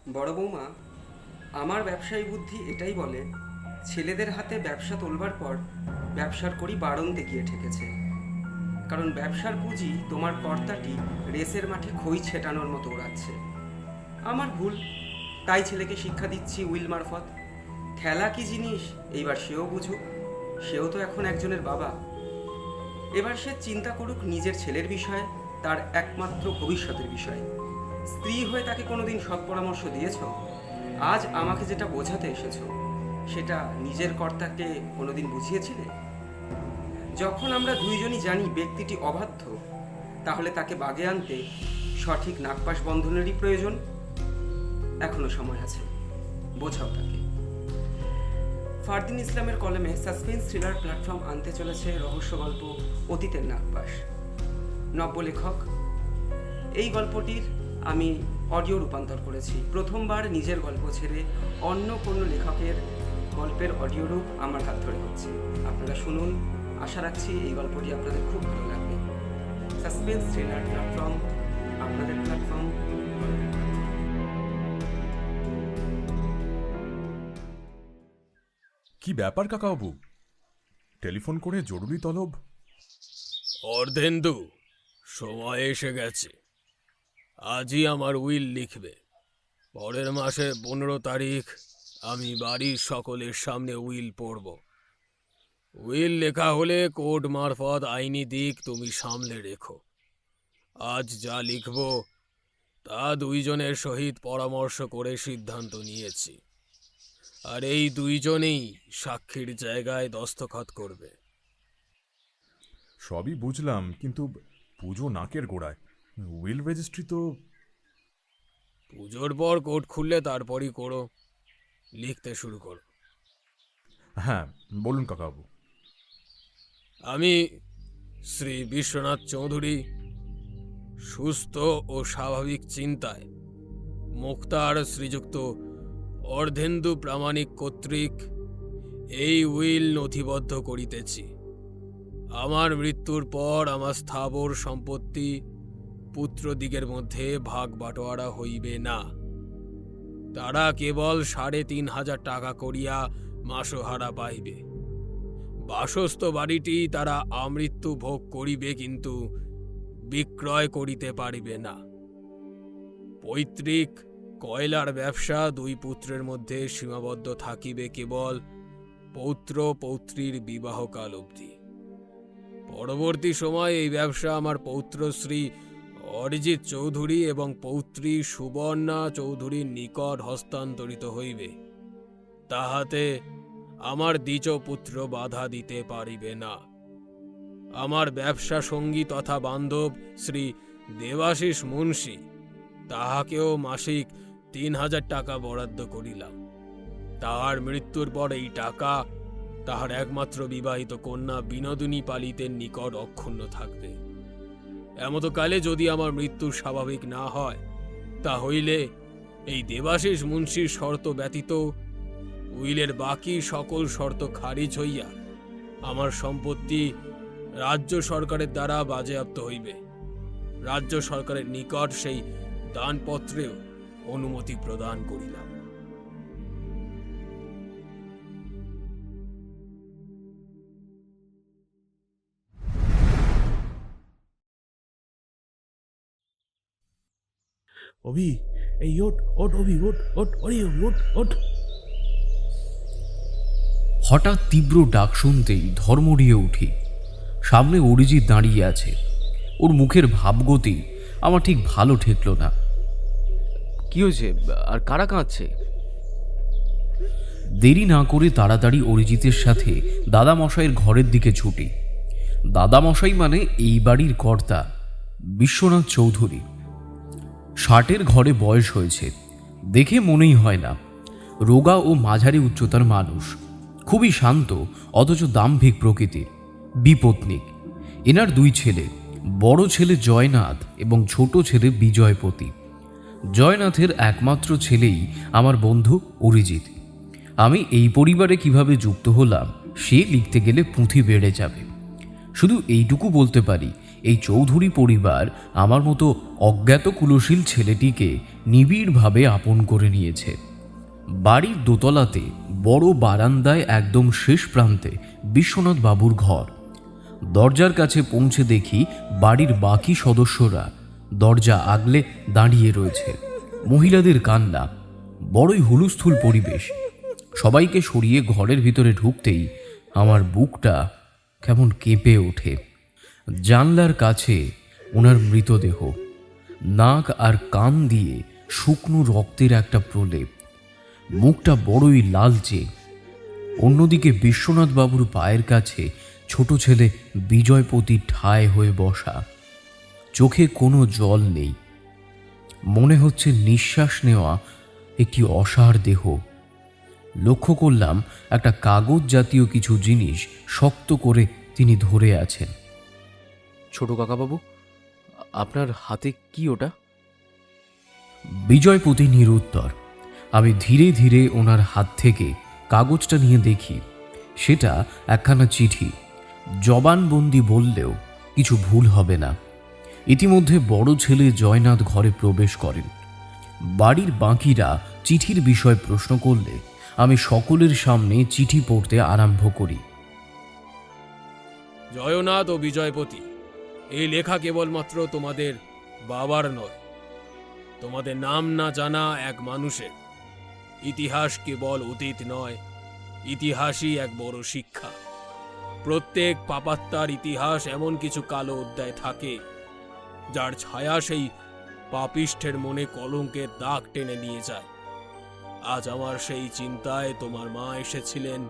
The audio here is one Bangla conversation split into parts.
বড় বৌমা, আমার ব্যবসায়ী বুদ্ধি এটাই বলে, ছেলেদের হাতে ব্যবসা তোলবার পর ব্যবসার করি বাড়ন্তে গিয়ে ঠেকেছে। কারণ ব্যবসার পুঁজি তোমার কর্তাটি রেসের মাঠে খই ছেটানোর মতো ওড়াচ্ছে। আমার ভুল, তাই ছেলেকে শিক্ষা দিচ্ছি উইল মারফত। খেলা কি জিনিস এইবার সেও বুঝুক, সেও তো এখন একজনের বাবা। এবার সে চিন্তা করুক নিজের ছেলের বিষয়ে, তার একমাত্র ভবিষ্যতের বিষয়ে। স্ত্রী হয়ে তাকে কোনোদিন সৎ পরামর্শ দিয়েছ? আজ আমাকে যেটা বোঝাতে এসেছো, সেটা নিজের কর্তাকে কোনোদিন বুঝিয়েছিলে? যখন আমরা দুইজনই জানি ব্যক্তিটি অবাধ্য, তাহলে তাকে বাগে আনতে সঠিক নাগপাশ বন্ধনেরই প্রয়োজন। এখনো সময় আছে, বোঝাও তাকে। ফারদিন ইসলামের কলমে সাসপেন্স থ্রিলার প্ল্যাটফর্ম আনতে চলেছে রহস্য গল্প অতীতের নাগপাশ। নব্য লেখক। এই গল্পটির আমি অডিও রূপান্তর করেছি। প্রথমবার নিজের গল্প ছেড়ে অন্য কোনো লেখকের গল্পের অডিও রূপ আমার হাত ধরে হচ্ছে। আপনারা শুনুন, আশা রাখছি এই গল্পটি আপনাদের খুব ভালো লাগবে। সাসপেন্স থ্রিলার প্ল্যাটফর্ম, আপনাদের প্ল্যাটফর্ম, গল্পের প্ল্যাটফর্ম। কি ব্যাপার কাকাবাবু, টেলিফোন করে জরুরি তলব? অর্ধেন্দু, সময় এসে গেছে। আজই আমার উইল লিখবে। পরের মাসের 15 তারিখ আমি বাড়ির সকলের সামনে উইল পড়ব। উইল লেখা হলে কোর্ট মারফত আইনি দিক তুমি সামলে রেখো। আজ যা লিখব তা দুইজনের সহিত পরামর্শ করে সিদ্ধান্ত নিয়েছি, আর এই দুইজনেই সাক্ষীর জায়গায় দস্তখত করবে। সবই বুঝলাম, কিন্তু পুজো নাকের গোড়ায়, উইল রেজিস্ট্রি তো। পুজোর পর কোর্ট খুললে তারপরই করো, লিখতে শুরু করো। হ্যাঁ, বলুন কাকাবাবু। আমি শ্রী বিশ্বনাথ চৌধুরী, সুস্থ ও স্বাভাবিক চিন্তায় মুক্তার শ্রীযুক্ত অর্ধেন্দু প্রামাণিক কর্তৃক এই উইল নথিবদ্ধ করিতেছি। আমার মৃত্যুর পর আমার স্থাবর সম্পত্তি পুত্রদিগের মধ্যে ভাগ বাটোয়ারা হইবে না। তারা কেবল ৩,৫০০ টাকা করিয়া মাসোহারা পাইবে। বাসস্থ বাড়িটি তারা আমৃত্যু ভোগ করিবে, কিন্তু বিক্রয় করিতে পারিবে না। পৈতৃক কয়লার ব্যবসা দুই পুত্রের মধ্যে সীমাবদ্ধ থাকিবে কেবল পৌত্র পৌত্রীর বিবাহকাল অবধি। পরবর্তী সময় এই ব্যবসা আমার পৌত্র শ্রী অরিজিৎ চৌধুরী এবং পৌত্রী সুবর্ণা চৌধুরীর নিকট হস্তান্তরিত হইবে। তাহাতে আমার দ্বিজ পুত্র বাধা দিতে পারিবে না। আমার ব্যবসা সঙ্গী তথা বান্ধব শ্রী দেবাশিস মুন্সী, তাহাকেও মাসিক ৩,০০০ টাকা বরাদ্দ করিলাম। তাহার মৃত্যুর পর এই টাকা তাহার একমাত্র বিবাহিত কন্যা বিনোদিনী পালিতের নিকট অক্ষুণ্ণ থাকবে। এমতকালে যদি আমার মৃত্যু স্বাভাবিক না হয়, তা হইলে এই দেবাশিস মুন্সীর শর্ত ব্যতীত উইলের বাকি সকল শর্ত খারিজ হইয়া আমার সম্পত্তি রাজ্য সরকারের দ্বারা বাজেয়াপ্ত হইবে। রাজ্য সরকারের নিকট সেই দানপত্রেও অনুমতি প্রদান করিলাম। অভি, এই ওঠ ওঠ অভি, ওঠ ওঠ, অরে ওঠ ওঠ। হঠাৎ তীব্র ডাক শুনতেই ধর্মড়িয়ে উঠি। সামনে অরিজিৎ দাঁড়িয়ে আছে। ওর মুখের ভাবগতি আমার ঠিক ভালো ঠেকল না। কি হয়েছে আর কারা কাঁদছে? দেরি না করে তাড়াতাড়ি অরিজিতের সাথে দাদামশাইয়ের ঘরের দিকে ছুটি। দাদামশাই মানে এই বাড়ির কর্তা বিশ্বনাথ চৌধুরী। ৬০-এর ঘরে বয়স হয়েছে, দেখে মনেই হয় না। রোগা ও মাঝারি উচ্চতার মানুষ, খুবই শান্ত অথচ দাম্ভিক প্রকৃতির। বিপত্নিক। এনার ২ ছেলে, বড় ছেলে জয়নাথ এবং ছোট ছেলে বিজয়পতি। জয়নাথের একমাত্র ছেলেই আমার বন্ধু অরিজিৎ। আমি এই পরিবারে কিভাবে যুক্ত হলাম সে লিখতে গেলে পুঁথি বেড়ে যাবে। শুধু এইটুকু বলতে পারি, এই চৌধুরী পরিবার আমার মতো অজ্ঞাত কুলশীল ছেলেটিকে নিবিড়ভাবে আপন করে নিয়েছে। বাড়ির দোতলাতে বড় বারান্দায় একদম শেষ প্রান্তে বিশ্বনাথ বাবুর ঘর। দরজার কাছে পৌঁছে দেখি বাড়ির বাকি সদস্যরা দরজা আগলে দাঁড়িয়ে রয়েছে। মহিলাদের কান্না, বড়ই হুলস্থুল পরিবেশ। সবাইকে সরিয়ে ঘরের ভিতরে ঢুকতেই আমার বুকটা কেমন কেঁপে ওঠে। জানলার কাছে ওনার মৃতদেহ, নাক আর কান দিয়ে শুকনো রক্তের একটা প্রলেপ, মুখটা বড়ই লালচে। অন্যদিকে বিশ্বনাথ বাবুর পায়ের কাছে ছোট ছেলে বিজয়পতি ঠায় হয়ে বসা, চোখে কোনো জল নেই। মনে হচ্ছে নিঃশ্বাস নেওয়া একটি অসাড় দেহ। লক্ষ্য করলাম একটা কাগজ জাতীয় কিছু জিনিস শক্ত করে তিনি ধরে আছেন। ছোট কাকাবাবু, আপনার হাতে কি ওটা? বিজয়পতি নিরুত্তর। আমি ধীরে ধীরে ওনার হাত থেকে কাগজটা নিয়ে দেখি সেটা একখানা চিঠি। জবানবন্দি বললেও কিছু ভুল হবে না। ইতিমধ্যে বড় ছেলে জয়নাথ ঘরে প্রবেশ করেন। বাড়ির বাকিরা চিঠির বিষয়ে প্রশ্ন করলে আমি সকলের সামনে চিঠি পড়তে আরম্ভ করি। জয়নাথ ও বিজয়পতি, এই লেখা কেবলমাত্র তোমাদের বাবার নয়, তোমাদের নাম না জানা এক মানুষের। ইতিহাস কেবল অতীত নয়, ইতিহাসই এক বড় শিক্ষা। প্রত্যেক পাপাত্মার ইতিহাস এমন কিছু কালো অধ্যায় থাকে যার ছায়া সেই পাপিষ্ঠের মনে কলঙ্কের দাগ টেনে নিয়ে যায়। আজ আমার সেই চিন্তায় তোমার মা এসেছিলেন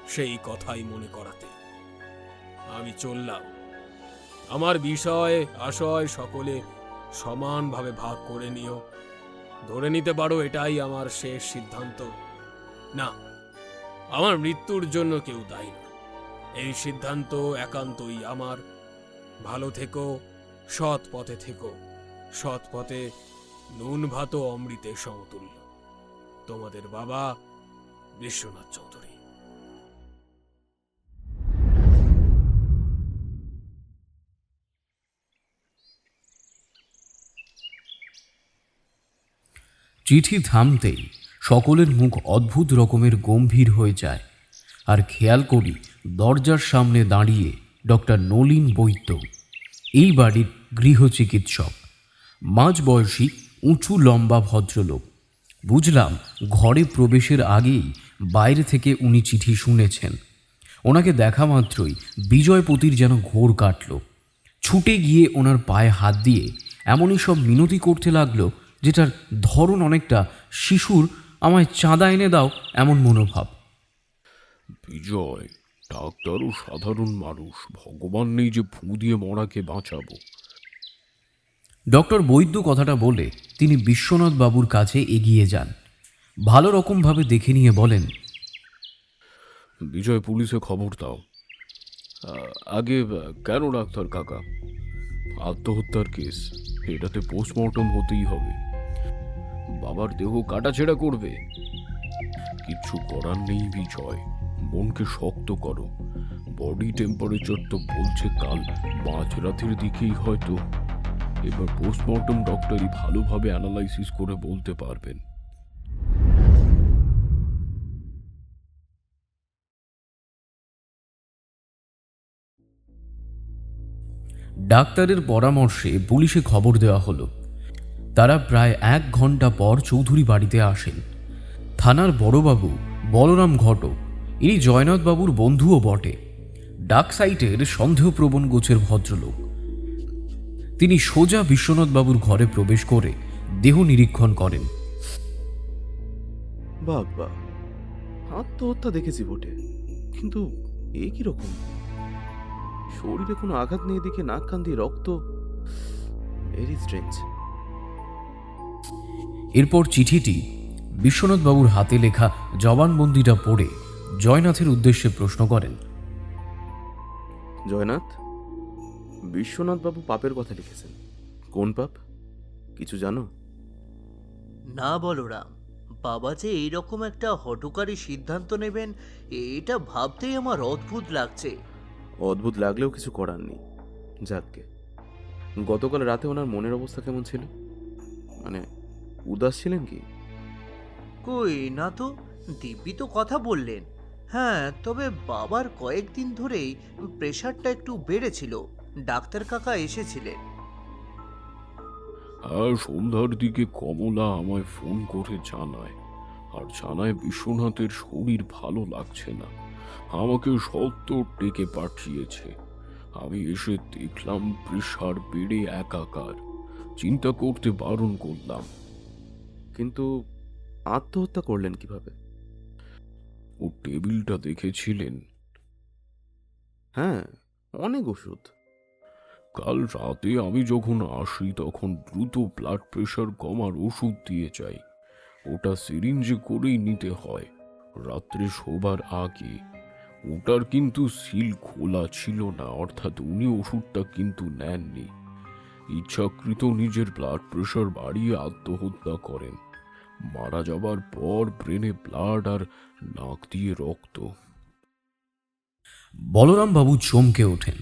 সেই কথাই মনে করাতে। আমি চললাম। আমার বিষয় আশয় সকলে সমানভাবে ভাগ করে নিও। ধরে নিতে পারো এটাই আমার শেষ সিদ্ধান্ত। না, আমার মৃত্যুর জন্য কেউ দায়ী না। এই সিদ্ধান্ত একান্তই আমার। ভালো থেকো, সৎ পথে থেকো। সৎ পথে নুন ভাত ও অমৃতের সমতুল্য। তোমাদের বাবা, বিশ্বনাথ চৌধুরী। চিঠি থামতেই সকলের মুখ অদ্ভুত রকমের গম্ভীর হয়ে যায়। আর খেয়াল করি দরজার সামনে দাঁড়িয়ে ডক্টর নলিন বৈদ্য, এই বাড়ির গৃহচিকিৎসক, মাঝবয়সী উঁচু লম্বা ভদ্রলোক। বুঝলাম ঘরে প্রবেশের আগেই বাইরে থেকে উনি চিঠি শুনেছেন। ওনাকে দেখা মাত্রই বিজয়পতির যেন ঘোর কাটল। ছুটে গিয়ে ওনার পায়ে হাত দিয়ে এমনই সব মিনতি করতে লাগলো যেটার ধরন অনেকটা শিশুর আমায় চাঁদা এনে দাও এমন মনোভাব। বিজয়, ডাক্তারও সাধারণ মানুষ, ভগবান নেই যে ফু দিয়ে মরাকে বাঁচাবো। ডক্টর বৈদ্য কথাটা বলে তিনি বিশ্বনাথ বাবুর কাছে এগিয়ে যান। ভালো রকমভাবে দেখে নিয়ে বলেন, বিজয়, পুলিশে খবর দাও। আগে কেন ডাক্তার কাকা? আত্মহত্যার কেস, এটাতে পোস্টমর্টম হতেই হবে। বাবার দেহ কাটাছেড়া করবে? কিচ্ছু করার নেই বিজয়, মনকে শক্ত করো। বডি টেম্পারেচার তো বলছে কাল মাঝরাতের দিকেই হয়তো। এবার পোস্টমর্টম ডক্টরই ভালোভাবে অ্যানালাইসিস করে বলতে পারবেন। ডাক্তারের পরামর্শে পুলিশে খবর দেওয়া হলো। তারা প্রায় 1 ঘন্টা পর চৌধুরী বাড়িতে আসেন। থানার বড়বাবু বলরাম ঘটক, ইনি জয়নাথবাবুর বন্ধুও বটে। ডাক সাইটের সন্দেহপ্রবণ গোছের ভদ্রলোক। তিনি সোজা বিশ্বনাথবাবুর ঘরে প্রবেশ করে দেহ নিরীক্ষণ করেন। বাবা, আত্মহত্যা দেখেছি বটে, কিন্তু এ কি রকম? শরীরে কোনো আঘাত নেই দেখে নাক কান দিয়ে রক্ত। Very strange. এরপর চিঠিটি বিশ্বনাথবাবুর হাতে লেখা জবানবন্দিটা পড়ে জয়নাথের উদ্দেশ্যে প্রশ্ন করেন, জয়নাথ, বিশ্বনাথ বাবু পাপের কথা লিখেছেন। কোন পাপ কিছু জানো? না বলরাম, বাবা যে এইরকম একটা হঠকারী সিদ্ধান্ত নেবেন এটা ভাবতেই আমার অদ্ভুত লাগছে। অদ্ভুত লাগলেও কিছু করার নেই। যাকগে, গতকাল রাতে ওনার মনের অবস্থা কেমন ছিল? মানে উদাস ছিলেন কি? কই না তো, দিব্যি তো কথা বললেন। হ্যাঁ, তবে বাবার কয়েকদিন ধরেই প্রেশারটা একটু বেড়েছিল। ডাক্তার কাকা এসেছিলেন। আর সন্ধ্যার দিকে কমলা আমায় ফোন করে জানায়, আর জানায় বিশ্বনাথের শরীর ভালো লাগছে না, আমাকে সত্তর ডেকে পাঠিয়েছে। আমি এসে দেখলাম প্রেশার বেড়ে একাকার। চিন্তা করতে বারণ করলাম। কিন্তু আত্মহত্যা করলেন কিভাবে? ও টেবিলটা দেখেছিলেন? হ্যাঁ, অনেক ওষুধ। কাল রাতে আমি যখন আসি তখন দ্রুত ব্লাড প্রেশার কমার ওষুধ দিয়ে যাই। ওটা সিরিঞ্জে করেই নিতে হয় রাত্রে শোবার আগে। ওটার কিন্তু সিল খোলা ছিল না, অর্থাৎ উনি ওষুধটা কিন্তু নেননি। ইচ্ছাকৃত নিজের ব্লাড প্রেশার বাড়িয়ে আত্মহত্যা করেন। মারা যাবার পর ব্রেনে ব্লাড আর নাক দিয়ে রক্ত। বলরাম বাবু চমকে ওঠেন।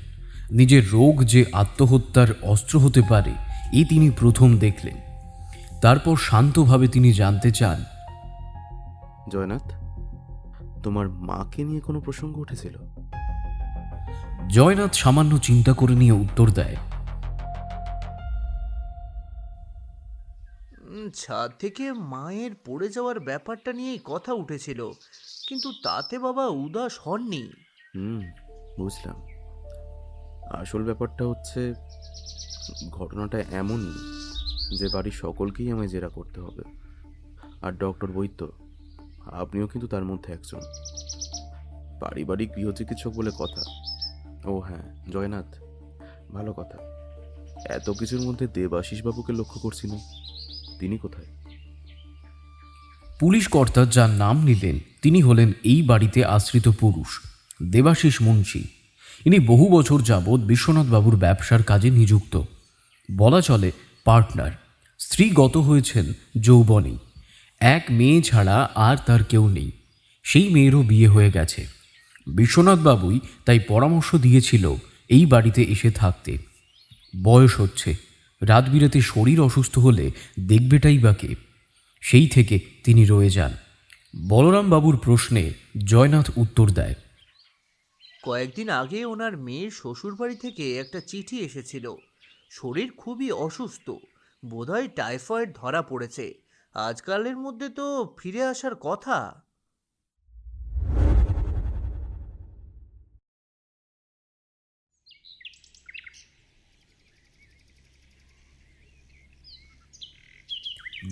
নিজের রোগ যে আত্মহত্যার অস্ত্র হতে পারে এই তিনি প্রথম দেখলেন। তারপর শান্তভাবে তিনি জানতে চান, জয়নাথ, তোমার মাকে নিয়ে কোনো প্রসঙ্গ উঠেছিল? জয়নাথ সামান্য চিন্তা করে নিয়ে উত্তর দেয়, ছাদ থেকে মায়ের পড়ে যাওয়ার ব্যাপারটা নিয়েই কথা উঠেছিল, কিন্তু তাতে বাবা উদাস হননি। বুঝলাম। আসল ব্যাপারটা হচ্ছে, ঘটনাটা এমনই যে বাড়ির সকলকেই আমায় জেরা করতে হবে। আর ডক্টর বৈদ্য, আপনিও কিন্তু তার মধ্যে একজন। পারিবারিক গৃহচিকিৎসক বলে কথা। ও হ্যাঁ জয়নাথ, ভালো কথা, এত কিছুর মধ্যে দেবাশিস বাবুকে লক্ষ্য করছি না। তিনি কোথায়? পুলিশ কর্তা যার নাম নিলেন তিনি হলেন এই বাড়িতে আশ্রিত পুরুষ দেবাশিস মুন্সি। ইনি বহু বছর যাবৎ বিশ্বনাথ বাবুর ব্যবসার কাজে নিযুক্ত, বলা চলে পার্টনার। স্ত্রী গত হয়েছেন যৌবনী। এক মেয়ে ছাড়া আর তার কেউ নেই। সেই মেয়েরও বিয়ে হয়ে গেছে। বিশ্বনাথ বাবুই তাই পরামর্শ দিয়েছিল এই বাড়িতে এসে থাকতে। বয়স হচ্ছে, রাত বিরাতে শরীর অসুস্থ হলে দেখবেটাই বা কে? সেই থেকে তিনি রয়ে যান। বলরাম বাবুর প্রশ্নে জয়নাথ উত্তর দেয়, কয়েকদিন আগে ওনার মেয়ের শ্বশুরবাড়ি থেকে একটা চিঠি এসেছিল। শরীর খুবই অসুস্থ, বোধহয় টাইফয়েড ধরা পড়েছে। আজকালের মধ্যে তো ফিরে আসার কথা।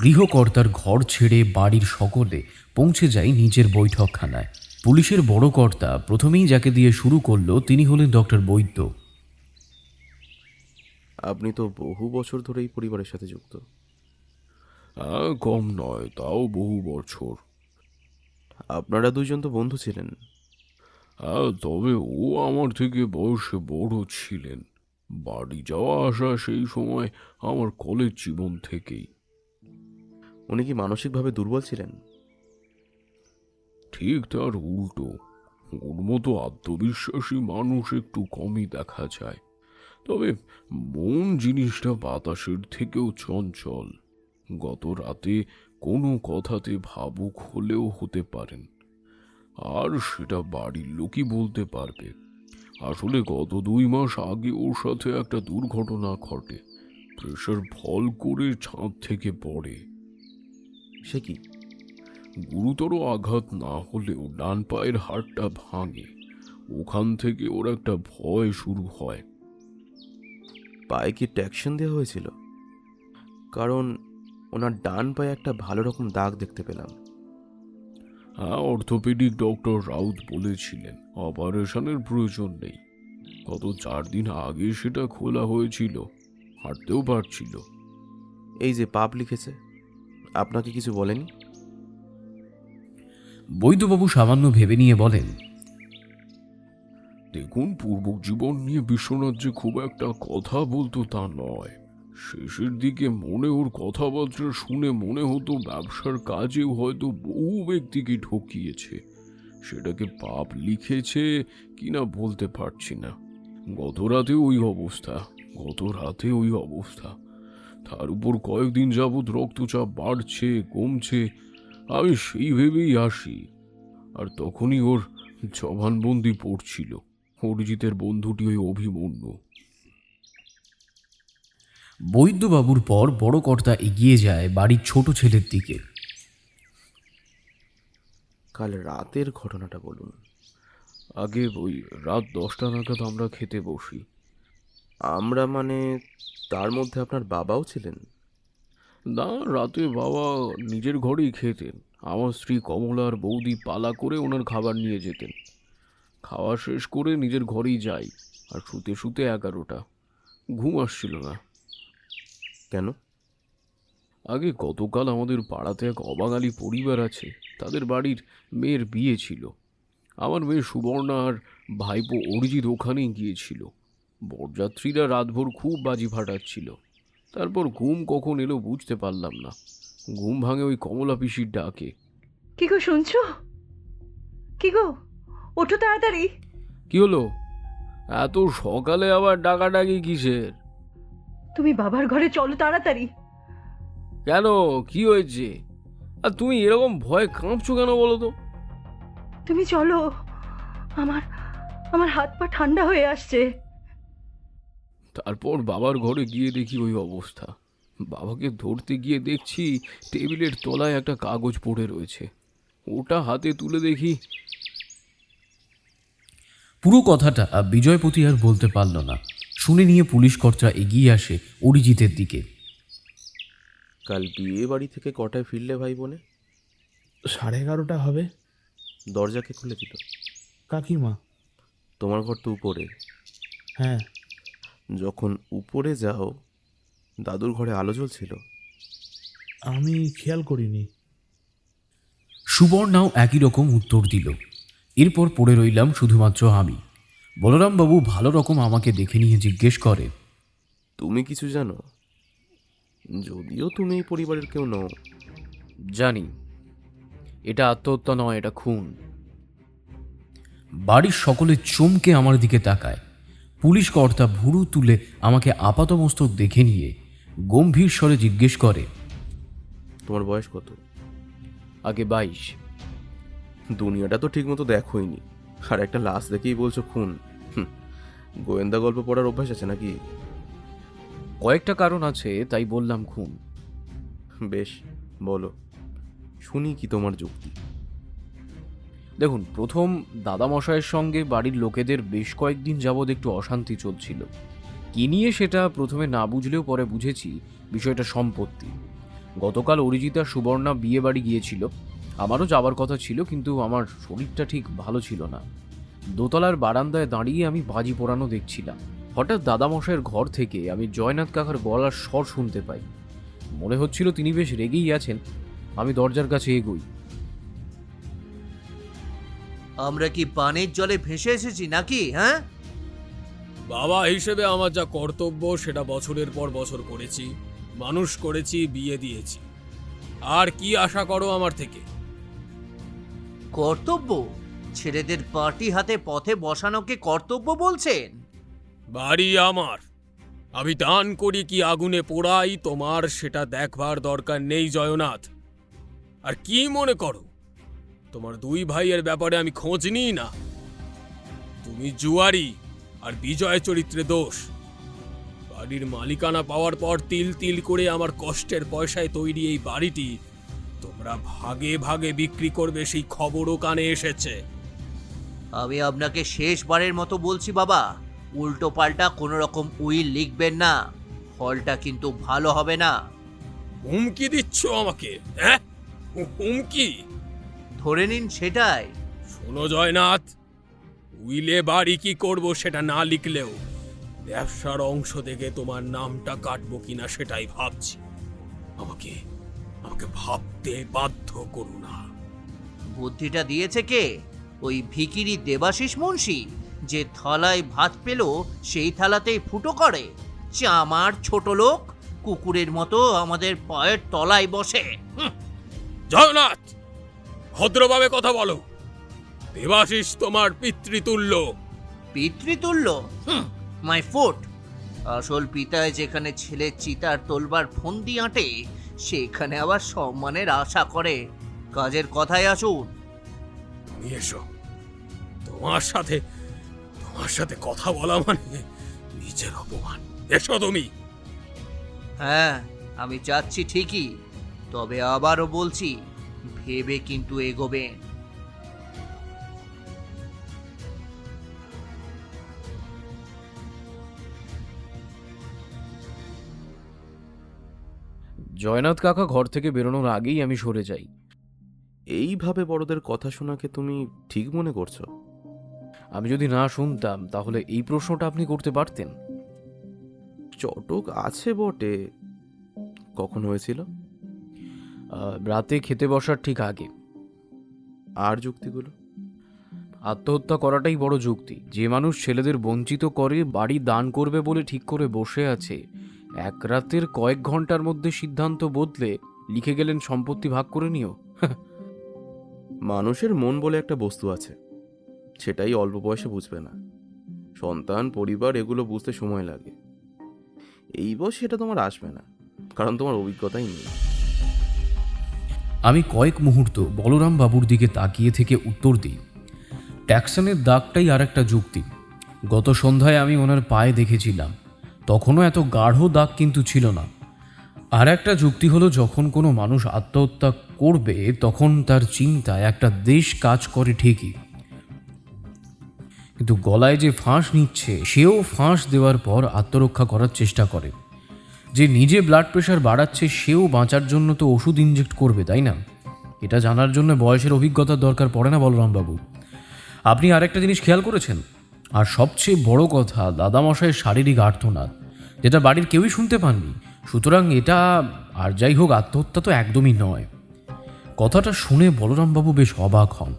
গৃহকর্তার ঘর ছেড়ে বাড়ির সকলে পৌঁছে যায় নিজের বৈঠকখানায়। পুলিশের বড় কর্তা প্রথমেই যাকে দিয়ে শুরু করলো তিনি হলেন ডক্টর বৈদ্য। আপনি তো বহু বছর ধরে এই পরিবারের সাথে যুক্ত। কম নয়, তাও বহু বছর। আপনারা দুইজন তো বন্ধু ছিলেন। তবে ও আমার থেকে বয়সে বড় ছিলেন। বাড়ি যাওয়া আসা সেই সময় আমার কলেজ জীবন থেকেই। উনি কি মানসিকভাবে দুর্বল ছিলেন? ঠিক তার উল্টো। ওর মতো আত্মবিশ্বাসী মানুষ একটু কমই দেখা যায়। তবে মন জিনিসটা বাতাসের থেকেও চঞ্চল। গত রাতে কোনো কথাতে ভাবুক হলেও হতে পারেন, আর সেটা বাড়ির লোকই বলতে পারবে। আসলে গত 2 মাস আগে ওর সাথে একটা দুর্ঘটনা ঘটে। প্রেশার ফল করে ছাদ থেকে পড়ে। সে কি? গুরুতর আঘাত না হলেও ডান পায়ের হাড়টা ভাঙে। ওখান থেকে ওর একটা ভয় শুরু হয়। পায়ে কি ট্যাকশন দেওয়া হয়েছিল? কারণ ওনার ডান পায়ে একটা ভালো রকম দাগ দেখতে পেলাম। অর্থোপেডিক ডক্টর রাউত বলেছিলেন অপারেশনের প্রয়োজন নেই। গত 4 দিন আগে সেটা খোলা হয়েছিল, হাঁটতেও পারছিল। এই যে পাপ লিখেছে, আপনাকে কিছু বলেনি? বৈদ্যবাবু সামান্য ভেবে নিয়ে বলেন, দেখুন, পূর্ব জীবন নিয়ে বিশ্বনাথ যে খুব একটা কথা বলতো তা নয়। শেষের দিকে ওর কথাবার্তা শুনে মনে হতো ব্যবসার কাজেও হয়তো বহু ব্যক্তিকে ঠকিয়েছে। সেটাকে পাপ লিখেছে কিনা বলতে পারছি না। গত রাতে ওই অবস্থা। তার উপর কয়েকদিন যাবৎ রক্তচাপ বাড়ছে কমছে, আমি সেই ভেবেই আসি। আর তখনই ওর জবানবন্দি পড়ছিল। অরিজিতের বন্ধুটি ওই অভিমন্যু। বৈদ্যবাবুর পর বড় কর্তা এগিয়ে যায় বাড়ির ছোট ছেলের দিকে। কাল রাতের ঘটনাটা বলুন। আগে ওই রাত 10টা নাগাদ আমরা খেতে বসি। আমরা মানে তার মধ্যে আপনার বাবাও ছিলেন? না, রাতে বাবা নিজের ঘরেই খেতেন। আমার স্ত্রী কমলা আর বৌদি পালা করে ওনার খাবার নিয়ে যেতেন। খাওয়া শেষ করে নিজের ঘরেই যাই, আর শুতে শুতে 11টা। ঘুম আসছিল না। কেন? আগে গতকাল আমাদের পাড়াতে এক অবাঙালি পরিবার আছে, তাদের বাড়ির মেয়ের বিয়ে ছিল। আমার মেয়ে সুবর্ণা আর ভাইপো অরিজিৎ ওখানেই গিয়েছিল। বরযাত্রীরা রাতভর খুব বাজি ফাটাচ্ছিল। তারপর ঘুম কখন এলো বুঝতে পারলাম না। ঘুম ভাঙে ওই কমলা পিসির ডাকে। কি গো শুনছো? কি গো, ওঠো তাড়াতাড়ি। কি হলো? এত সকালে আবার ডাকাডাকি কিসের? তুমি বাবার ঘরে চলো তাড়াতাড়ি। কেন, কি হয়েছে? আর তুমি এরকম ভয় কাঁপছো কেন বলো তো? তুমি চলো, আমার আমার হাত পা ঠান্ডা হয়ে আসছে। তারপর বাবার ঘরে গিয়ে দেখি ওই অবস্থা। বাবাকে ধরতে গিয়ে দেখছি টেবিলের তলায় একটা কাগজ পড়ে রয়েছে। ওটা হাতে তুলে দেখি। পুরো কথাটা বিজয়পতি আর বলতে পারল না। শুনে নিয়ে পুলিশ কর্তা এগিয়ে আসে অরিজিতের দিকে। কাল বিয়ে বাড়ি থেকে কটায় ফিরলে ভাই বোনে? 11:30 হবে। দরজাকে খুলে দিল? কাকিমা। তোমার ঘর তো উপরে। হ্যাঁ। যখন উপরে যাও দাদুর ঘরে আলো জ্বলছিল? আমি খেয়াল করিনি। সুবর্ণাও একই রকম উত্তর দিল। এরপর পড়ে রইলাম শুধুমাত্র আমি। বলরামবাবু ভালো রকম আমাকে দেখে নিয়ে জিজ্ঞেস করে, তুমি কিছু জানো? যদিও তুমি এই পরিবারের কেউ নও। জানি, এটা আত্মহত্যা নয়, এটা খুন। বাড়ির সকলে চমকে আমার দিকে তাকায়। পুলিশ কর্তা ভুরু তুলে আমাকে আপাতমস্তক দেখে নিয়ে গম্ভীর স্বরে জিজ্ঞেস করে, তোমার বয়স কত? আগে 22। দুনিয়াটা তো ঠিক মতো দেখোইনি, আর একটা লাশ দেখেই বলছো খুন। গোয়েন্দা গল্প পড়ার অভ্যাস আছে নাকি? কয়েকটা কারণ আছে, তাই বললাম খুন। বেশ, বলো শুনি কি তোমার যুক্তি। দেখুন, প্রথম দাদামশাইয়ের সঙ্গে বাড়ির লোকেদের বেশ কয়েকদিন যাবৎ একটু অশান্তি চলছিল। কি নিয়ে সেটা প্রথমে না বুঝলেও পরে বুঝেছি বিষয়টা সম্পত্তি। গতকাল অরিজিৎ আর সুবর্ণা বিয়ে বাড়ি গিয়েছিল। আমারও যাবার কথা ছিল, কিন্তু আমার শরীরটা ঠিক ভালো ছিল না। দোতলার বারান্দায় দাঁড়িয়ে আমি বাজি পোড়ানো দেখছিলাম। হঠাৎ দাদামশাইয়ের ঘর থেকে আমি জয়নাথ কাকার গলার স্বর শুনতে পাই। মনে হচ্ছিল তিনি বেশ রেগেই আছেন। আমি দরজার কাছে এগোই। আমরা কি পানির জলে ভেসে এসেছি নাকি? হ্যাঁ, বাবা হিসেবে আমার যা কর্তব্য সেটা বছরের পর বছর করেছি, মানুষ করেছি, বিয়ে দিয়েছি। আর কি আশা করো আমার থেকে? কর্তব্য? ছেলেদের পার্টি হাতে পথে বসানোকে কর্তব্য বলছেন? বাড়ি আমার, আমি দান করি কি আগুনে পোড়াই, তোমার সেটা দেখবার দরকার নেই জয়নাথ। আর কি মনে করো তোমার দুই ভাইয়ের ব্যাপারে আমি খোঁজ নিই না? তুমি জুয়ারি আর বিজয় চরিত্রে দোষ। বাড়ির মালিকানা পাওয়ার পর তিল তিল করে আমার কষ্টের পয়সায় তৈরি এই বাড়িটি তোমরা ভাগে ভাগে বিক্রি করবে, সেই খবরও কানে এসেছে। আমি আপনাকে শেষবারের মতো বলছি বাবা, উল্টো পাল্টা কোনো রকম উইল লিখবেন না, ফলটা কিন্তু ভালো হবে না। হুমকি দিচ্ছ আমাকে? হ্যাঁ, হুমকি? ধরে নিন সেটাই। শোনো জয়নাথ, উইলে বাড়ি কি করব সেটা না লিখলেও ব্যবসার অংশ থেকে তোমার নামটা কাটবো কিনা সেটাই ভাবছি। আমাকে আমাকে ভাবতে বাধ্য করো না। বুদ্ধিটা দিয়েছে কে? ওই ভিখিরি দেবাশিস মুন্সি, যে থালায় ভাত পেল সেই থালাতেই ফুটো করে। চামার ছোট লোক, কুকুরের মতো আমাদের পায়ের তলায় বসে। জগন্নাথ, ভদ্রভাবে কথা বলো। দেবাশিস তোমার পিতৃতুল্য। পিতৃতুল্য? My foot. আসল পিতায় যেখানে ছেলের চিতার তোলবার ফন্দি আঁটে, সেখানে আবার সম্মানের আশা করে। কাজের কথায় আসুন। তুমি এসো। তোমার সাথে কথা বলা মানে নিজের অপমান। এসো তুমি। হ্যাঁ, আমি যাচ্ছি ঠিকই, তবে আবারও বলছি, ভেবে কিন্তু এগোবেন। জয়নাথ কাকা ঘর থেকে বেরোনোর আগেই আমি সরে যাই। এইভাবে বড়দের কথা শোনাকে তুমি ঠিক মনে করছো? আমি যদি না শুনতাম তাহলে এই প্রশ্নটা আপনি করতে পারতেন। চটক আছে বটে। কখন হয়েছিল? রাতে খেতে বসার ঠিক আগে। আর যুক্তিগুলো? আত্মহত্যা করাটাই বড় যুক্তি। যে মানুষ ছেলেদের বঞ্চিত করে বাড়ি দান করবে বলে ঠিক করে বসে আছে, এক রাতের কয়েক ঘন্টার মধ্যে সিদ্ধান্ত বদলে লিখে গেলেন সম্পত্তি ভাগ করে নিও। মানুষের মন বলে একটা বস্তু আছে, সেটাই অল্প বয়সে বুঝবে না। সন্তান, পরিবার এগুলো বুঝতে সময় লাগে। এই বয়সে সেটা তোমার আসবে না, কারণ তোমার অভিজ্ঞতাই নেই। আমি কয়েক মুহূর্ত বলরাম বাবুর দিকে তাকিয়ে থেকে উত্তর দিই, ট্যাক্সনের দাগটাই আর একটা যুক্তি। গত সন্ধ্যায় আমি ওনার পায়ে দেখেছিলাম, তখনও এত গাঢ় দাগ কিন্তু ছিল না। আর একটা যুক্তি হলো, যখন কোনো মানুষ আত্মহত্যা করবে তখন তার চিন্তায় একটা দেশ কাজ করে ঠিকই, কিন্তু গলায় যে ফাঁস নিচ্ছে সেও ফাঁস দেওয়ার পর আত্মরক্ষা করার চেষ্টা করে। যে নিজে ব্লাড প্রেশার বাড়াচ্ছে সেও বাঁচার জন্য তো ওষুধ ইনজেক্ট করবে, তাই না? এটা জানার জন্য বয়সের অভিজ্ঞতার দরকার পড়ে না বলরামবাবু। আপনি আরেকটা জিনিস খেয়াল করেছেন? আর সবচেয়ে বড় কথা, দাদামশাইয়ের শারীরিক আর্তনাদ, যেটা বাড়ির কেউই শুনতে পাননি। সুতরাং এটা, আর যাই হোক, আত্মহত্যা তো একদমই নয়। কথাটা শুনে বলরামবাবু বেশ অবাক হন।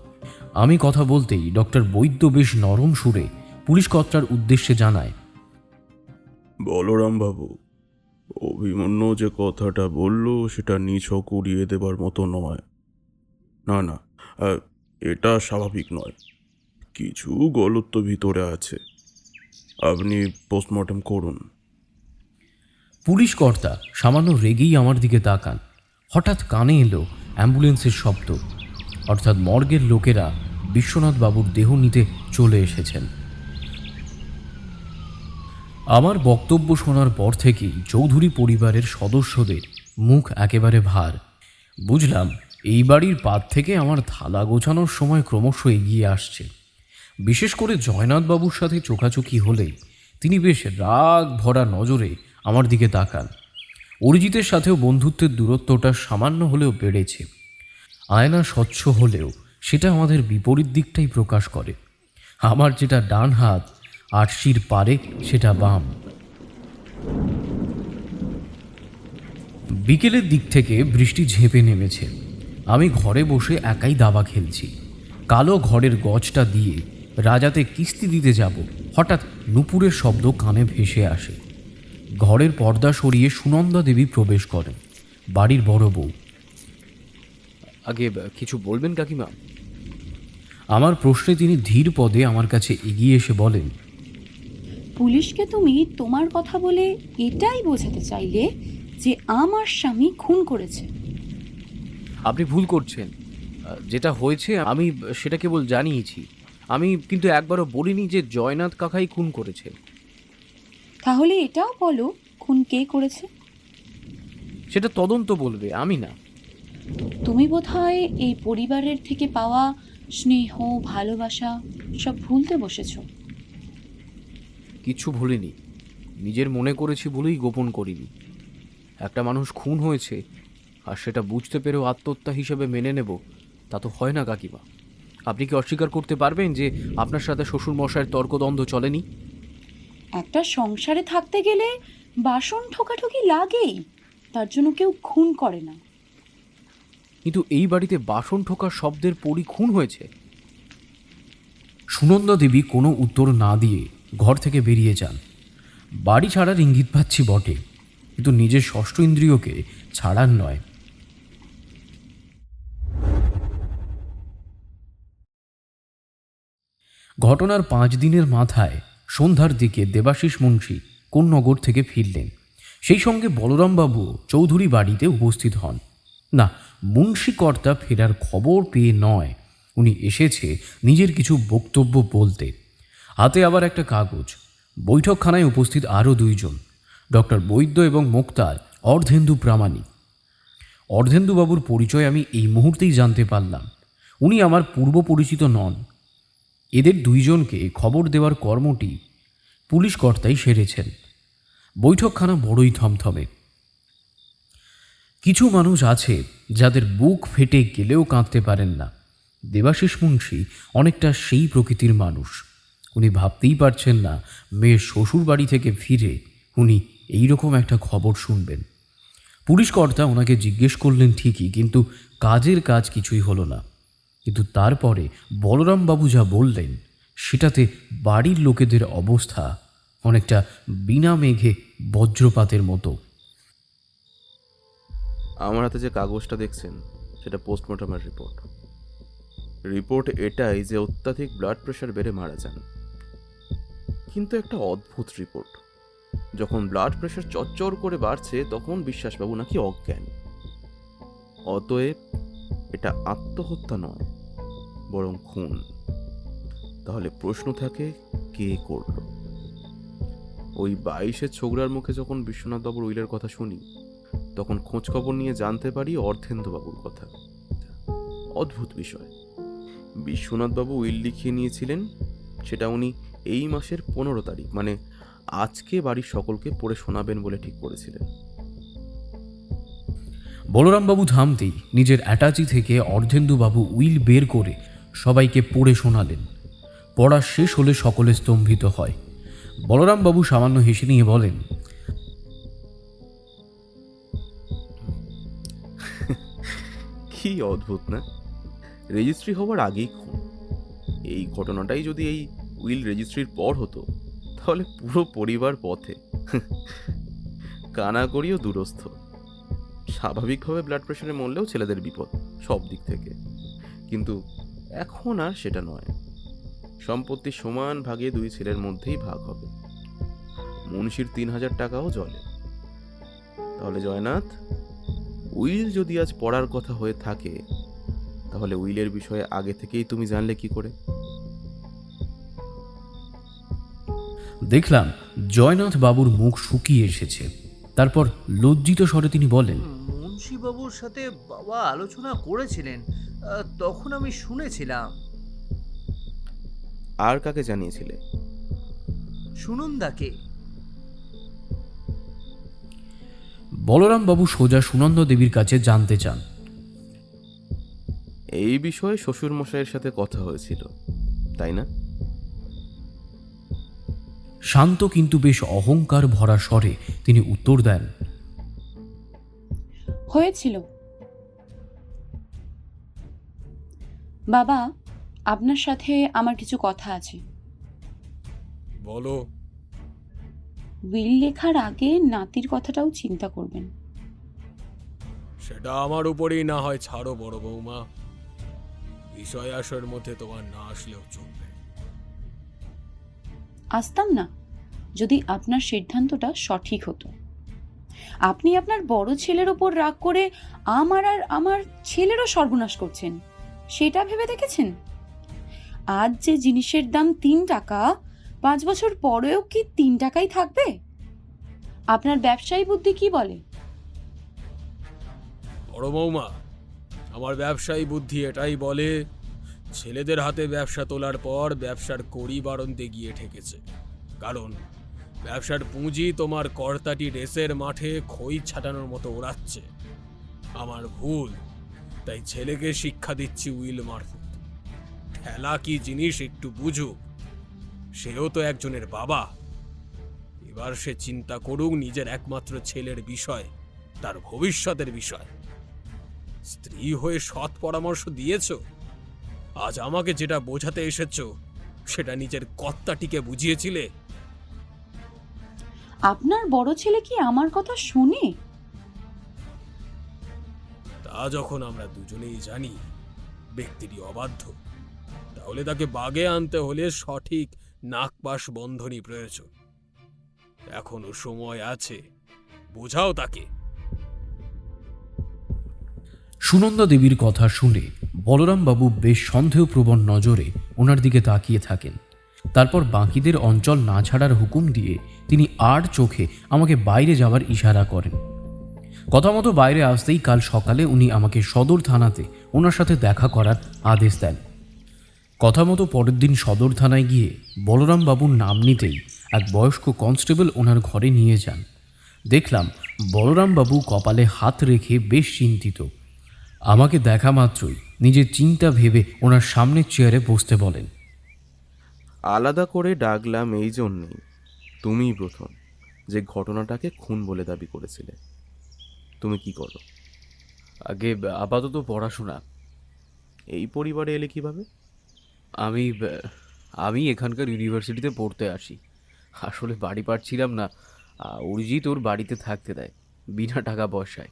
আমি কথা বলতেই ডক্টর বৈদ্য বেশ নরম সুরে পুলিশ কর্তার উদ্দেশ্যে জানায়, বলরাম বাবু, অভিমন্যু যে কথাটা বলল সেটা নিছক উড়িয়ে দেবার মতো নয়। না না, এটা স্বাভাবিক নয়, কিছু গলত্ব ভিতরে আছে। আপনি পোস্টমর্টম করুন। পুলিশ কর্তা সামান্য রেগেই আমার দিকে তাকান। হঠাৎ কানে এলো অ্যাম্বুলেন্সের শব্দ, অর্থাৎ মর্গের লোকেরা বিশ্বনাথ বাবুর দেহ নিতে চলে এসেছেন। আমার বক্তব্য শোনার পর থেকেই চৌধুরী পরিবারের সদস্যদের মুখ একেবারে ভার। বুঝলাম এই বাড়ির পাত থেকে আমার থালা গোছানোর সময় ক্রমশ এগিয়ে আসছে। বিশেষ করে জয়নাথ বাবুর সাথে চোখাচোখি হলেই তিনি বেশ রাগ ভরা নজরে আমার দিকে তাকান। অরিজিতের সাথেও বন্ধুত্বের দূরত্বটা সামান্য হলেও বেড়েছে। আয়না স্বচ্ছ হলেও সেটা আমাদের বিপরীত দিকটাই প্রকাশ করে। আমার যেটা ডান হাত আরশির পারে, সেটা বাম। বিকেলের দিক থেকে বৃষ্টি ঝেঁপে নেমেছে। আমি ঘরে বসে একাই দাবা খেলছি। কালো ঘরের গজটা দিয়ে রাজাতে কিস্তি দিতে যাব, হঠাৎ নুপুরের শব্দ কানে ভেসে আসে। ঘরের পর্দা সরিয়ে সুনন্দা দেবী প্রবেশ করেন, বাড়ির বড় বউ। আগে কিছু বলবেন কাকিমা? আমার প্রশ্নে তিনি ধীর পদে আমার কাছে এগিয়ে এসে বলেন, পুলিশকে তুমি তোমার কথা বলে এটাই বোঝাতে চাইলে যে আমার স্বামী খুন করেছে? আপনি ভুল করছেন। যেটা হয়েছে আমি সেটা কেবল জানিয়েছি। আমি কিন্তু একবারও বলিনি যে জয়নাথ কাকাই খুন করেছে। তাহলে এটাও বলো খুন কে করেছে? সেটা তদন্ত বলবে, আমি না। তুমি বোধহয় এই পরিবারের থেকে পাওয়া স্নেহ, ভালোবাসা সব ভুলতে বসেছো। কিচ্ছু ভুলিনি, নিজের মনে করেছি বলেই গোপন করিনি। একটা মানুষ খুন হয়েছে আর সেটা বুঝতে পেরেও আত্মহত্যা হিসেবে মেনে নেব, তা তো হয় না কাকিমা। আপনি কি অস্বীকার করতে পারবেন যে আপনার সাথে শ্বশুরমশাইয়ের তর্কদ্বন্দ্ব চলেনি? একটা সংসারে থাকতে গেলে বাসন ঠোকাঠুকি লাগেই, তার জন্য কেউ খুন করে না। কিন্তু এই বাড়িতে বাসন ঠোকার শব্দের পরই খুন হয়েছে। সুনন্দা দেবী কোনো উত্তর না দিয়ে ঘর থেকে বেরিয়ে যান। বাড়ি ছাড়ার ইঙ্গিত পাচ্ছি বটে, কিন্তু নিজের ষষ্ঠ ইন্দ্রিয়কে ছাড়ার নয়। ঘটনার 5 দিনের মাথায় সন্ধ্যার দিকে দেবাশিস মুন্সি কোন নগর থেকে ফিরলেন। সেই সঙ্গে বলরামবাবু চৌধুরী বাড়িতে উপস্থিত হন। না, মুন্সিকর্তা ফেরার খবর পেয়ে নয়, উনি এসেছে নিজের কিছু বক্তব্য বলতে। হাতে আবার একটা কাগজ। বৈঠকখানায় উপস্থিত আরও দুইজন, ডক্টর বৈদ্য এবং মোক্তার অর্ধেন্দু প্রামাণিক। অর্ধেন্দুবাবুর পরিচয় আমি এই মুহূর্তেই জানতে পারলাম। উনি আমার পূর্ব পরিচিত নন। এদের দুইজনকে খবর দেওয়ার কর্মটি পুলিশ কর্তাই সেরেছেন। বৈঠকখানা বড়ই থমথমে। কিছু মানুষ আছে যাদের বুক ফেটে গেলেও কাঁদতে পারেন না। দেবাশিস মুন্সি অনেকটা সেই প্রকৃতির মানুষ। উনি ভাবতেই পারছেন না মেয়ের শ্বশুর বাড়ি থেকে ফিরে উনি এই রকম একটা খবর শুনবেন। পুলিশ কর্তা ওনাকে জিজ্ঞেস করলেন ঠিকই, কিন্তু কাজের কাজ কিছুই হলো না। কিন্তু তারপরে বলরামবাবু যা বললেন সেটাতে বাড়ির লোকেদের অবস্থা অনেকটা বিনা মেঘে বজ্রপাতের মতো। আমার হাতে যে কাগজটা দেখছেন সেটা পোস্টমর্টমের রিপোর্ট। রিপোর্ট এটাই যে অত্যাধিক ব্লাড প্রেশার বেড়ে মারা যান। কিন্তু একটা অদ্ভুত রিপোর্ট। যখন ব্লাড প্রেশার চচ্চর করে বাড়ছে তখন বিশ্বাসবাবু নাকি অজ্ঞান। অতএব এটা আত্মহত্যা নয়, বরং খুন। তাহলে প্রশ্ন থাকে, কে করল? ওই 22-এর ছোকরার মুখে যখন বিশ্বনাথবাবুর উইলের কথা শুনি, তখন খোঁজ খবর নিয়ে জানতে পারি অর্ধেন্দুবাবুর কথা। অদ্ভুত বিষয়, বিশ্বনাথবাবু উইল লিখিয়ে নিয়েছিলেন, সেটা উনি এই মাসের 15 তারিখ, মানে আজকে বাড়ির সকলকে পড়ে শোনাবেন বলে ঠিক করেছিলেন। বলরামবাবু থামতেই নিজের অ্যাটাচি থেকে অর্ধেন্দুবাবু উইল বের করে সবাইকে পড়ে শোনালেন। পড়া শেষ হলে সকলে স্তম্ভিত হয়। বলরামবাবু সামান্য হেসে নিয়ে বলেন, কি অদ্ভুত না? রেজিস্ট্রি হওয়ার আগেই খুন। এই ঘটনাটাই যদি এই উইল রেজিস্ট্রির পর হতো তাহলে পুরো পরিবার পথে, কানাকড়িও দূরস্থ। স্বাভাবিকভাবে ব্লাড প্রেশারে মরলেও ছেলেদের বিপদ সব দিক থেকে, কিন্তু এখন আর সেটা নয়। সম্পত্তি সমান ভাগে দুই ছেলের মধ্যেই ভাগ হবে। মুন্সির 3000 টাকাও জলে। তাহলে জয়নাথ, উইল যদি আজ পড়ার কথা হয়ে থাকে, তাহলে উইলের বিষয়ে আগে থেকেই তুমি জানলে কি করে? দেখলাম জয়নাথ বাবুর মুখ শুকিয়ে এসেছে। তারপর লজ্জিত স্বরে তিনি বলেন, মুন্সিবাবুর সাথে বাবা আলোচনা করেছিলেন, তখন আমি শুনেছিলাম। আর কাকে জানিয়েছিলে? সুনন্দাকে। বলরামবাবু সোজা সুনন্দ দেবীর কাছে জানতে চান। এই বিষয়ে শ্বশুর মশাইয়ের সাথে কথা হয়েছিল, তাই না? শান্ত কিন্তু বেশ অহংকার ভরা স্বরে তিনি উত্তর দেন, হয়েছিল। বাবা, আপনার সাথে আমার কিছু কথা আছে। বলো। উইল লেখার আগে নাতির কথাটাও চিন্তা করবেন। সেটা আমার উপরেই না হয় ছাড়ো বড় বৌমা, বিষয় আসর মধ্যে তোমার না আসলেও চলবে। আসতাম না যদি আপনার সিদ্ধান্তটা সঠিক হতো। আপনি আপনার বড় ছেলের ওপর রাগ করে আমার আর আমার ছেলেরও সর্বনাশ করছেন, সেটা ভেবে দেখেছেন? আজ যে জিনিসের দাম 3 টাকা, 5 বছর পরেও কি 3 টাকাই থাকবে? আপনার ব্যবসায়ী বুদ্ধি কি বলে? বড় বৌমা, আমার ব্যবসায়ী বুদ্ধি এটাই বলে, ছেলেদের হাতে ব্যবসা তোলার পর ব্যবসার কড়ি বাড়ন্তে গিয়ে ঠেকেছে। কারণ ব্যবসার পুঁজি তোমার কর্তাটি রেসের মাঠে খই ছাটানোর মতো ওড়াচ্ছে। আমার ভুল, তাই ছেলেকে শিক্ষা দিচ্ছি উইল মারফত। ঠেলা কি জিনিস একটু বুঝুক। সেও তো একজনের বাবা। এবার সে চিন্তা করুক নিজের একমাত্র ছেলের বিষয়, তার ভবিষ্যতের বিষয়। স্ত্রী হয়ে সৎ পরামর্শ দিয়েছ, আজ আমাকে যেটা বোঝাতে এসেছ সেটা নিজের কর্তাটিকে বুঝিয়েছিলে। আপনার বড় ছেলে কি আমার কথা শুনে? তা যখন আমরা দুজনেই জানি ব্যক্তিটি অবাধ্য, তাহলে তাকে বাগে আনতে হলে সঠিক নাকপাশ বন্ধনই প্রয়োজন। এখনো সময় আছে, বোঝাও তাকে। সুনন্দা দেবীর কথা শুনে বলরামবাবু বেশ সন্দেহপ্রবণ নজরে ওনার দিকে তাকিয়ে থাকেন। তারপর বাকিদের অঞ্চল না ছাড়ার হুকুম দিয়ে তিনি আর চোখে আমাকে বাইরে যাওয়ার ইশারা করেন। কথা মতো বাইরে আসতেই কাল সকালে উনি আমাকে সদর থানাতে ওনার সাথে দেখা করার আদেশ দেন। কথা মতো পরের দিন সদর থানায় গিয়ে বলরামবাবুর নাম নিতেই এক বয়স্ক কনস্টেবল ওনার ঘরে নিয়ে যান। দেখলাম বলরামবাবু কপালে হাত রেখে বেশ চিন্তিত। আমাকে দেখা মাত্রই নিজের চিন্তা ভেবে ওনার সামনের চেয়ারে বসতে বলেন। আলাদা করে ডাকলাম এই জন্যেই, তুমিই প্রথম যে ঘটনাটাকে খুন বলে দাবি করেছিলে। তুমি কি করো? আগে আপাতত পড়াশোনা। এই পরিবারে এলে কিভাবে? আমি এখানকার ইউনিভার্সিটিতে পড়তে আসি। আসলে বাড়ি পাচ্ছিলাম না, অরিজিৎ ওর বাড়িতে থাকতে দেয় বিনা টাকা পয়সায়।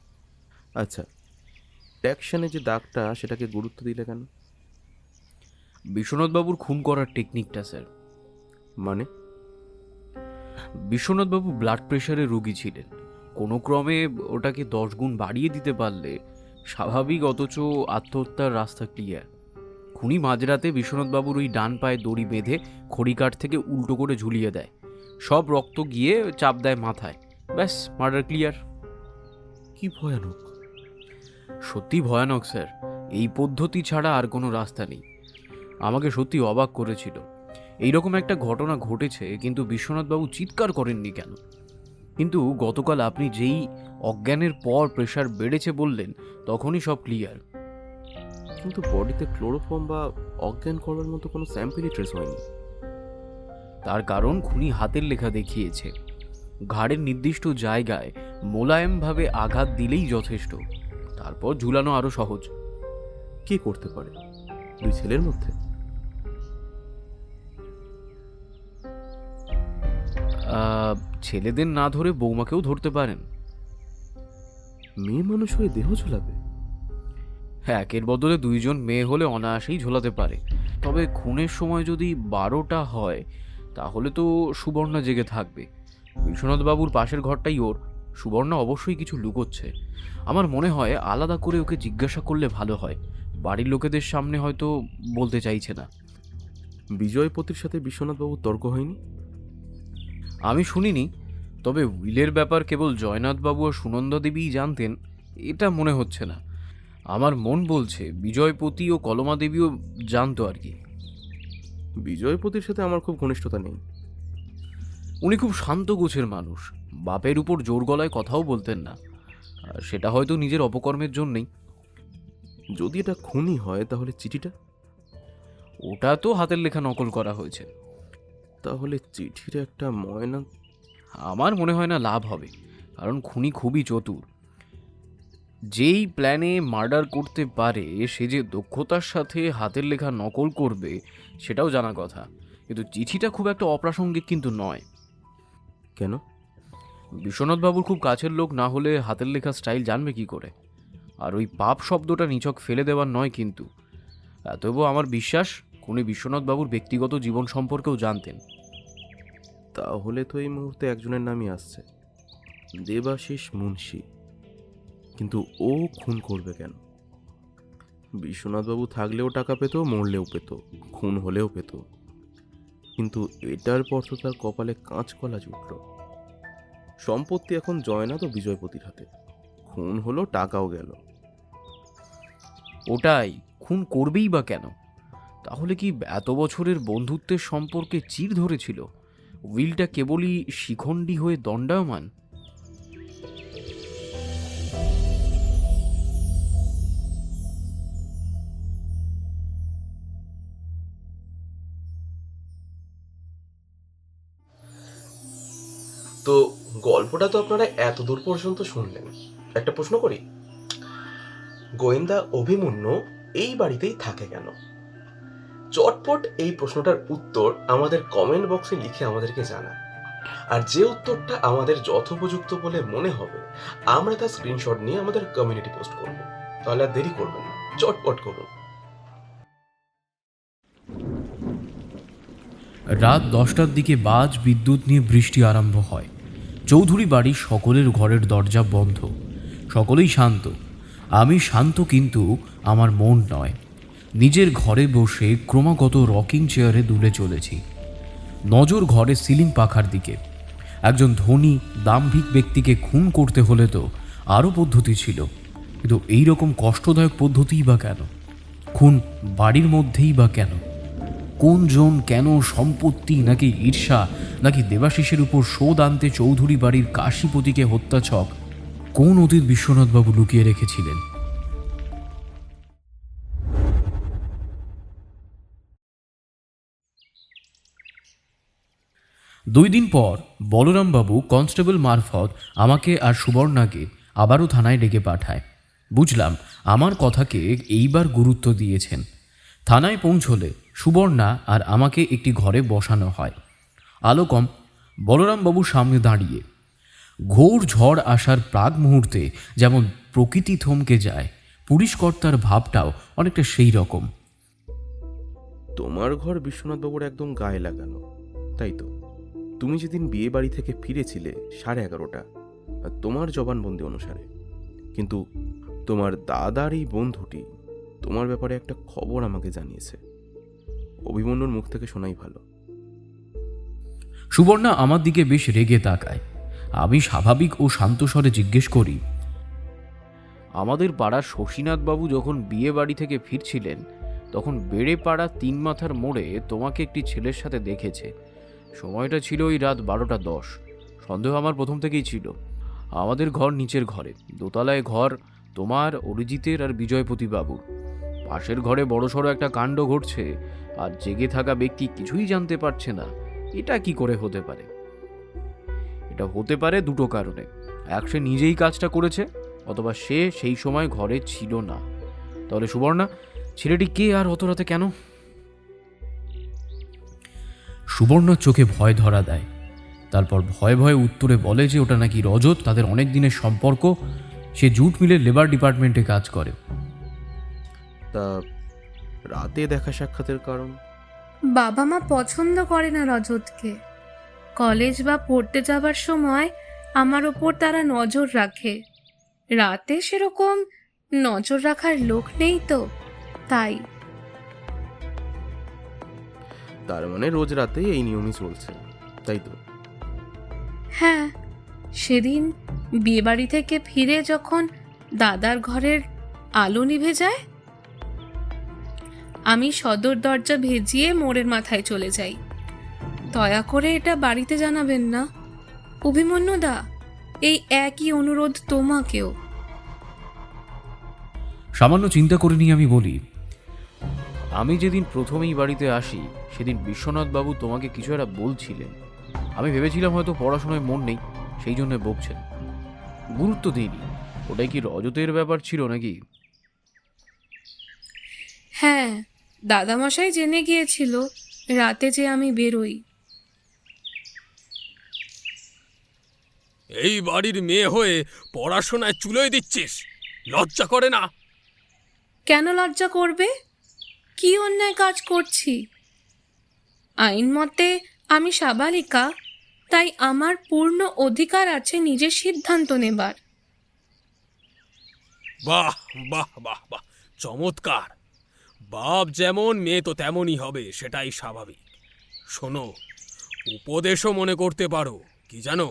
আচ্ছা, ট্যাকশনে যে দাগটা, সেটাকে গুরুত্ব দিলে কেন? বিশ্বনাথবাবুর খুন করার টেকনিকটা স্যার। মানে? বিশ্বনাথবাবু ব্লাড প্রেশারের রোগী ছিলেন। কোনো ক্রমে ওটাকে 10 গুণ বাড়িয়ে দিতে পারলে স্বাভাবিক, অথচ আত্মহত্যার রাস্তা ক্লিয়ার। খুনি মাঝরাতে বিশ্বনাথবাবুর ওই ডান পায়ে দড়ি বেঁধে খড়িকাঠ থেকে উল্টো করে ঝুলিয়ে দেয়, সব রক্ত গিয়ে চাপ দেয় মাথায়, ব্যাস মার্ডার ক্লিয়ার। কি ভয়ানক! সত্যি ভয়ানক স্যার, এই পদ্ধতি ছাড়া আর কোনো রাস্তা নেই। আমাকে সত্যি অবাক করেছিল। এইরকম একটা ঘটনা ঘটেছে, কিন্তু বিশ্বনাথবাবু চিৎকার করেননি কেন? কিন্তু গতকাল আপনি যেই অজ্ঞানের পর প্রেশার বেড়েছে বললেন, তখনই সব ক্লিয়ার। কিন্তু বডিতে ক্লোরোফর্ম বা অজ্ঞান করবার মতো কোনো স্যাম্পেলই ট্রেস হয়নি। তার কারণ খুনি হাতের লেখা দেখিয়েছে। ঘাড়ের নির্দিষ্ট জায়গায় মোলায়েমভাবে আঘাত দিলেই যথেষ্ট, তারপর ঝুলানো আরো সহজ। কে করতে পারে? দুই ছেলের মধ্যে? ছেলেদের না ধরে বৌমাকেও ধরতে পারেন। মেয়ে মানুষ হয়ে দেহ ঝোলাবে? হ্যাঁ, একের বদলে 2 জন মেয়ে হলে অনায়াসেই ঝোলাতে পারে। তবে খুনের সময় যদি 12টা হয়, তাহলে তো সুবর্ণা জেগে থাকবে। বিশ্বনাথবাবুর পাশের ঘরটাই ওর। সুবর্ণা অবশ্যই কিছু লুকোচ্ছে। আমার মনে হয় আলাদা করে ওকে জিজ্ঞাসা করলে ভালো হয়। বাড়ির লোকেদের সামনে হয়তো বলতে চাইছে না। বিজয়পতির সাথে বিশ্বনাথবাবুর তর্ক হয়নি? আমি শুনিনি, তবে উইলের ব্যাপার কেবল জয়নাথবাবু ও সুনন্দা দেবীই জানতেন এটা মনে হচ্ছে না। আমার মন বলছে বিজয়পতি ও কলমা দেবীও জানতো আর কি। বিজয়পতির সাথে আমার খুব ঘনিষ্ঠতা নেই। উনি খুব শান্ত গোছের মানুষ, বাপের উপর জোর গলায় কথাও বলতেন না। আর সেটা হয়তো নিজের অপকর্মের জন্যই। যদি এটা খুনই হয়, তাহলে চিঠিটা? ওটা তো হাতের লেখা নকল করা হয়েছে। তাহলে চিঠির একটা ময়না? আমার মনে হয় না লাভ হবে, কারণ খুনি খুবই চতুর। যেই প্ল্যানে মার্ডার করতে পারে, সে যে দক্ষতার সাথে হাতের লেখা নকল করবে সেটাও জানা কথা। কিন্তু চিঠিটা খুব একটা অপ্রাসঙ্গিক কিন্তু নয়। কেন? বিশ্বনাথবাবুর খুব কাছের লোক না হলে হাতের লেখা স্টাইল জানবে কি করে? আর ওই পাপ শব্দটা নিছক ফেলে দেওয়ার নয় কিন্তু। তবুও আমার বিশ্বাস খুনি বিশ্বনাথবাবুর ব্যক্তিগত জীবন সম্পর্কেও জানতেন। তাহলে তো এই মুহূর্তে একজনের নামই আসছে, দেবাশিস মুন্সি। কিন্তু ও খুন করবে কেন? বিশ্বনাথবাবু থাকলেও টাকা পেত, মরলেও পেত, খুন হলেও পেত। কিন্তু এটার পর তো তার কপালে কাঁচকলা জুটল। সম্পত্তি এখন জয়নাথ ও বিজয়পতির হাতে। খুন হলো, টাকাও গেল। ওটাই, খুন করবেই বা কেন? তাহলে কি এত বছরের বন্ধুত্বের সম্পর্কে চির ধরেছিল? উইলটা কেবলই শিখণ্ডী হয়ে দণ্ডায়মান। তো গল্পটা তো আপনারা এত দূর পর্যন্ত শুনলেন। একটা প্রশ্ন করি, গোয়েন্দা অভিমন্যু এই বাড়িতেই থাকে কেন? চটপট এই প্রশ্নটার উত্তর আমাদের কমেন্ট বক্সে লিখে আমাদেরকে জানান। আর যে উত্তরটা আমাদের যথোপযুক্ত বলে মনে হবে, আমরা তার স্ক্রিনশট নিয়ে আমাদের কমিউনিটি পোস্ট করব। তাহলে আর দেরি করবেন না, চটপট করুন। রাত 10টার দিকে বাজ বিদ্যুৎ নিয়ে বৃষ্টি আরম্ভ হয়। চৌধুরী বাড়ির সকলের ঘরের দরজা বন্ধ, সকলেই শান্ত। আমি শান্ত, কিন্তু আমার মন নয়। নিজের ঘরে বসে ক্রমাগত রকিং চেয়ারে দুলে চলেছি। নজর ঘরে সিলিং পাখার দিকে। একজন ধনী দাম্ভিক ব্যক্তিকে খুন করতে হলে তো আরও পদ্ধতি ছিল, কিন্তু এই রকম কষ্টদায়ক পদ্ধতিই বা কেন? খুন বাড়ির মধ্যেই বা কেন? কোন জন, কেন? সম্পত্তি নাকি ঈর্ষা, নাকি দেবাশিসের উপর শোধ আনতে চৌধুরী বাড়ির কাশীপতিকে হত্যা ছক? কোন অতীত বিশ্বনাথবাবু লুকিয়ে রেখেছিলেন? দুই দিন পর বলরামবাবু কনস্টেবল মারফত আমাকে আর সুবর্ণাকে আবারও থানায় ডেকে পাঠায়। বুঝলাম আমার কথাকে এইবার গুরুত্ব দিয়েছেন। থানায় পৌঁছলে সুবর্ণা আর আমাকে একটি ঘরে বসানো হয়। আলো কম, বলরামবাবুর সামনে দাঁড়িয়ে। ঘোর ঝড় আসার প্রাগ মুহূর্তে যেমন প্রকৃতি থমকে যায়, পুলিশকর্তার ভাবটাও অনেকটা সেই রকম। তোমার ঘর বিশ্বনাথবাবুর একদম গায়ে লাগানো, তাই তো? তুমি যেদিন বিয়ে বাড়ি থেকে ফিরেছিলে 11:30, তোমার জবানবন্দি অনুসারে। কিন্তু তোমার দাদার এই বন্ধুটি তোমার ব্যাপারে একটা খবর আমাকে জানিয়েছে। অভিমন্যুর মুখ থেকে শোনাই ভালো। সুবর্ণা আমার দিকে বেশ রেগে তাকায়। আমি স্বাভাবিক ও শান্ত স্বরে জিজ্ঞেস করি, আমাদের পাড়ার শশীনাথবাবু যখন বিয়ে বাড়ি থেকে ফিরছিলেন, তখন বেড়ে পাড়া 3 মাথার মোড়ে তোমাকে একটি ছেলের সাথে দেখেছে। সময়টা ছিল ওই রাত 12:10। সন্দেহ আমার প্রথম থেকেই ছিল। আমাদের ঘর নিচের ঘরে, দোতলায় ঘর তোমার, অরিজিতের আর বিজয়পতি বাবুর। পাশের ঘরে বড়সড় একটা কাণ্ড ঘটছে, আর জেগে থাকা ব্যক্তি কিছুই জানতে পারছে না। এটা কি করে হতে পারে? এটা হতে পারে দুটো কারণে। এক, সে নিজেই কাজটা করেছে, অথবা সে সেই সময় ঘরে ছিল না। তাহলে সুবর্ণা, ছেলেটি কে আর অত রাতে কেন? সুবর্ণার চোখে ভয় ধরা দেয়। তারপর ভয়ে ভয়ে উত্তরে বলে যে ওটা নাকি রজত, তাদের অনেক দিনের সম্পর্ক। সে জুট মিলের লেবার ডিপার্টমেন্টে কাজ করে। তা রাতে দেখা সাক্ষাতের কারণ? বাবা মা পছন্দ করে না রজতকে। কলেজ বা পড়তে যাবার সময় আমার ওপর তারা নজর রাখে। রাতে সেরকম নজর রাখার লোক নেই তো, তাই। তার মানে রোজ রাতে এই নিয়মই চলছে, তাই তো? হ্যাঁ, সেদিন বিয়েবাড়ি থেকে ফিরে যখন দাদার ঘরের আলো নিভে যায়, আমি সদর দরজা ভেজিয়ে মোড়ের মাথায় চলে যাই। দয়া করে এটা বাড়িতে জানাবেন না অভিমন্যুদা। এই একই অনুরোধ তোমাকেও। সামান্য চিন্তা করে নিয়ে আমি বলি, আমি যেদিন প্রথমেই বাড়িতে আসি, সেদিন বিশ্বনাথবাবু তোমাকে কিছু একটা বলছিলেন। আমি ভেবেছিলাম হয়তো পড়াশোনায় মন নেই, সেই জন্য বকছেন। গুরুত্ব দিইনি। ওটাই কি রজতের ব্যাপার ছিল নাকি? হ্যাঁ, দাদামশাই জেনে গিয়েছিল রাতে যে আমি বেরোই। এই বাড়ির মেয়ে হয়ে পড়াশোনায় চুলোয় দিচ্ছিস, লজ্জা করে না? কেন লজ্জা করবে? কি অন্যায় কাজ করছি? আইন মতে আমি সাবালিকা, তাই আমার পূর্ণ অধিকার আছে নিজের সিদ্ধান্ত নেবার। বাহ বাহ বাহ বাহ, চমৎকার। বাপ যেমন, মেয়ে তো তেমনই হবে, সেটাই স্বাভাবিক। শোনো, উপদেশও মনে করতে পারো। কি জানো,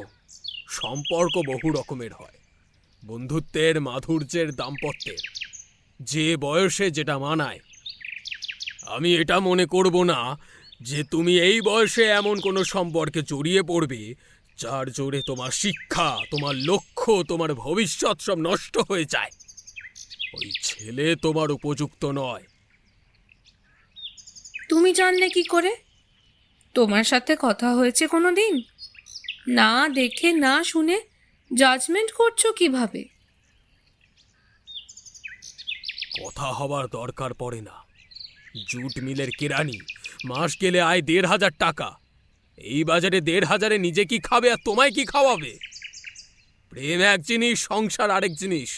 সম্পর্ক বহু রকমের হয়। বন্ধুত্বের, মাধুর্যের, দাম্পত্যের, যে বয়সে যেটা মানায়। আমি এটা মনে করব না যে তুমি এই বয়সে এমন কোনো সম্পর্কে জড়িয়ে পড়বে যার জোরে তোমার শিক্ষা, তোমার লক্ষ্য, তোমার ভবিষ্যৎ সব নষ্ট হয়ে যায়। ওই ছেলে তোমার উপযুক্ত নয়। তুমি জানলে কি করে? তোমার সাথে কথা হয়েছে কোনো দিন? না দেখে না শুনে জাজমেন্ট করছো কিভাবে? কথা হবার দরকার পড়ে না। জুট মিলের কেরানি, মাস গেলে আয় 1,500 টাকা। এই বাজারে 1,500-এ নিজে কি খাবে আর তোমায় কি খাওয়াবে? প্রেম এক জিনিস, সংসার আরেক জিনিস।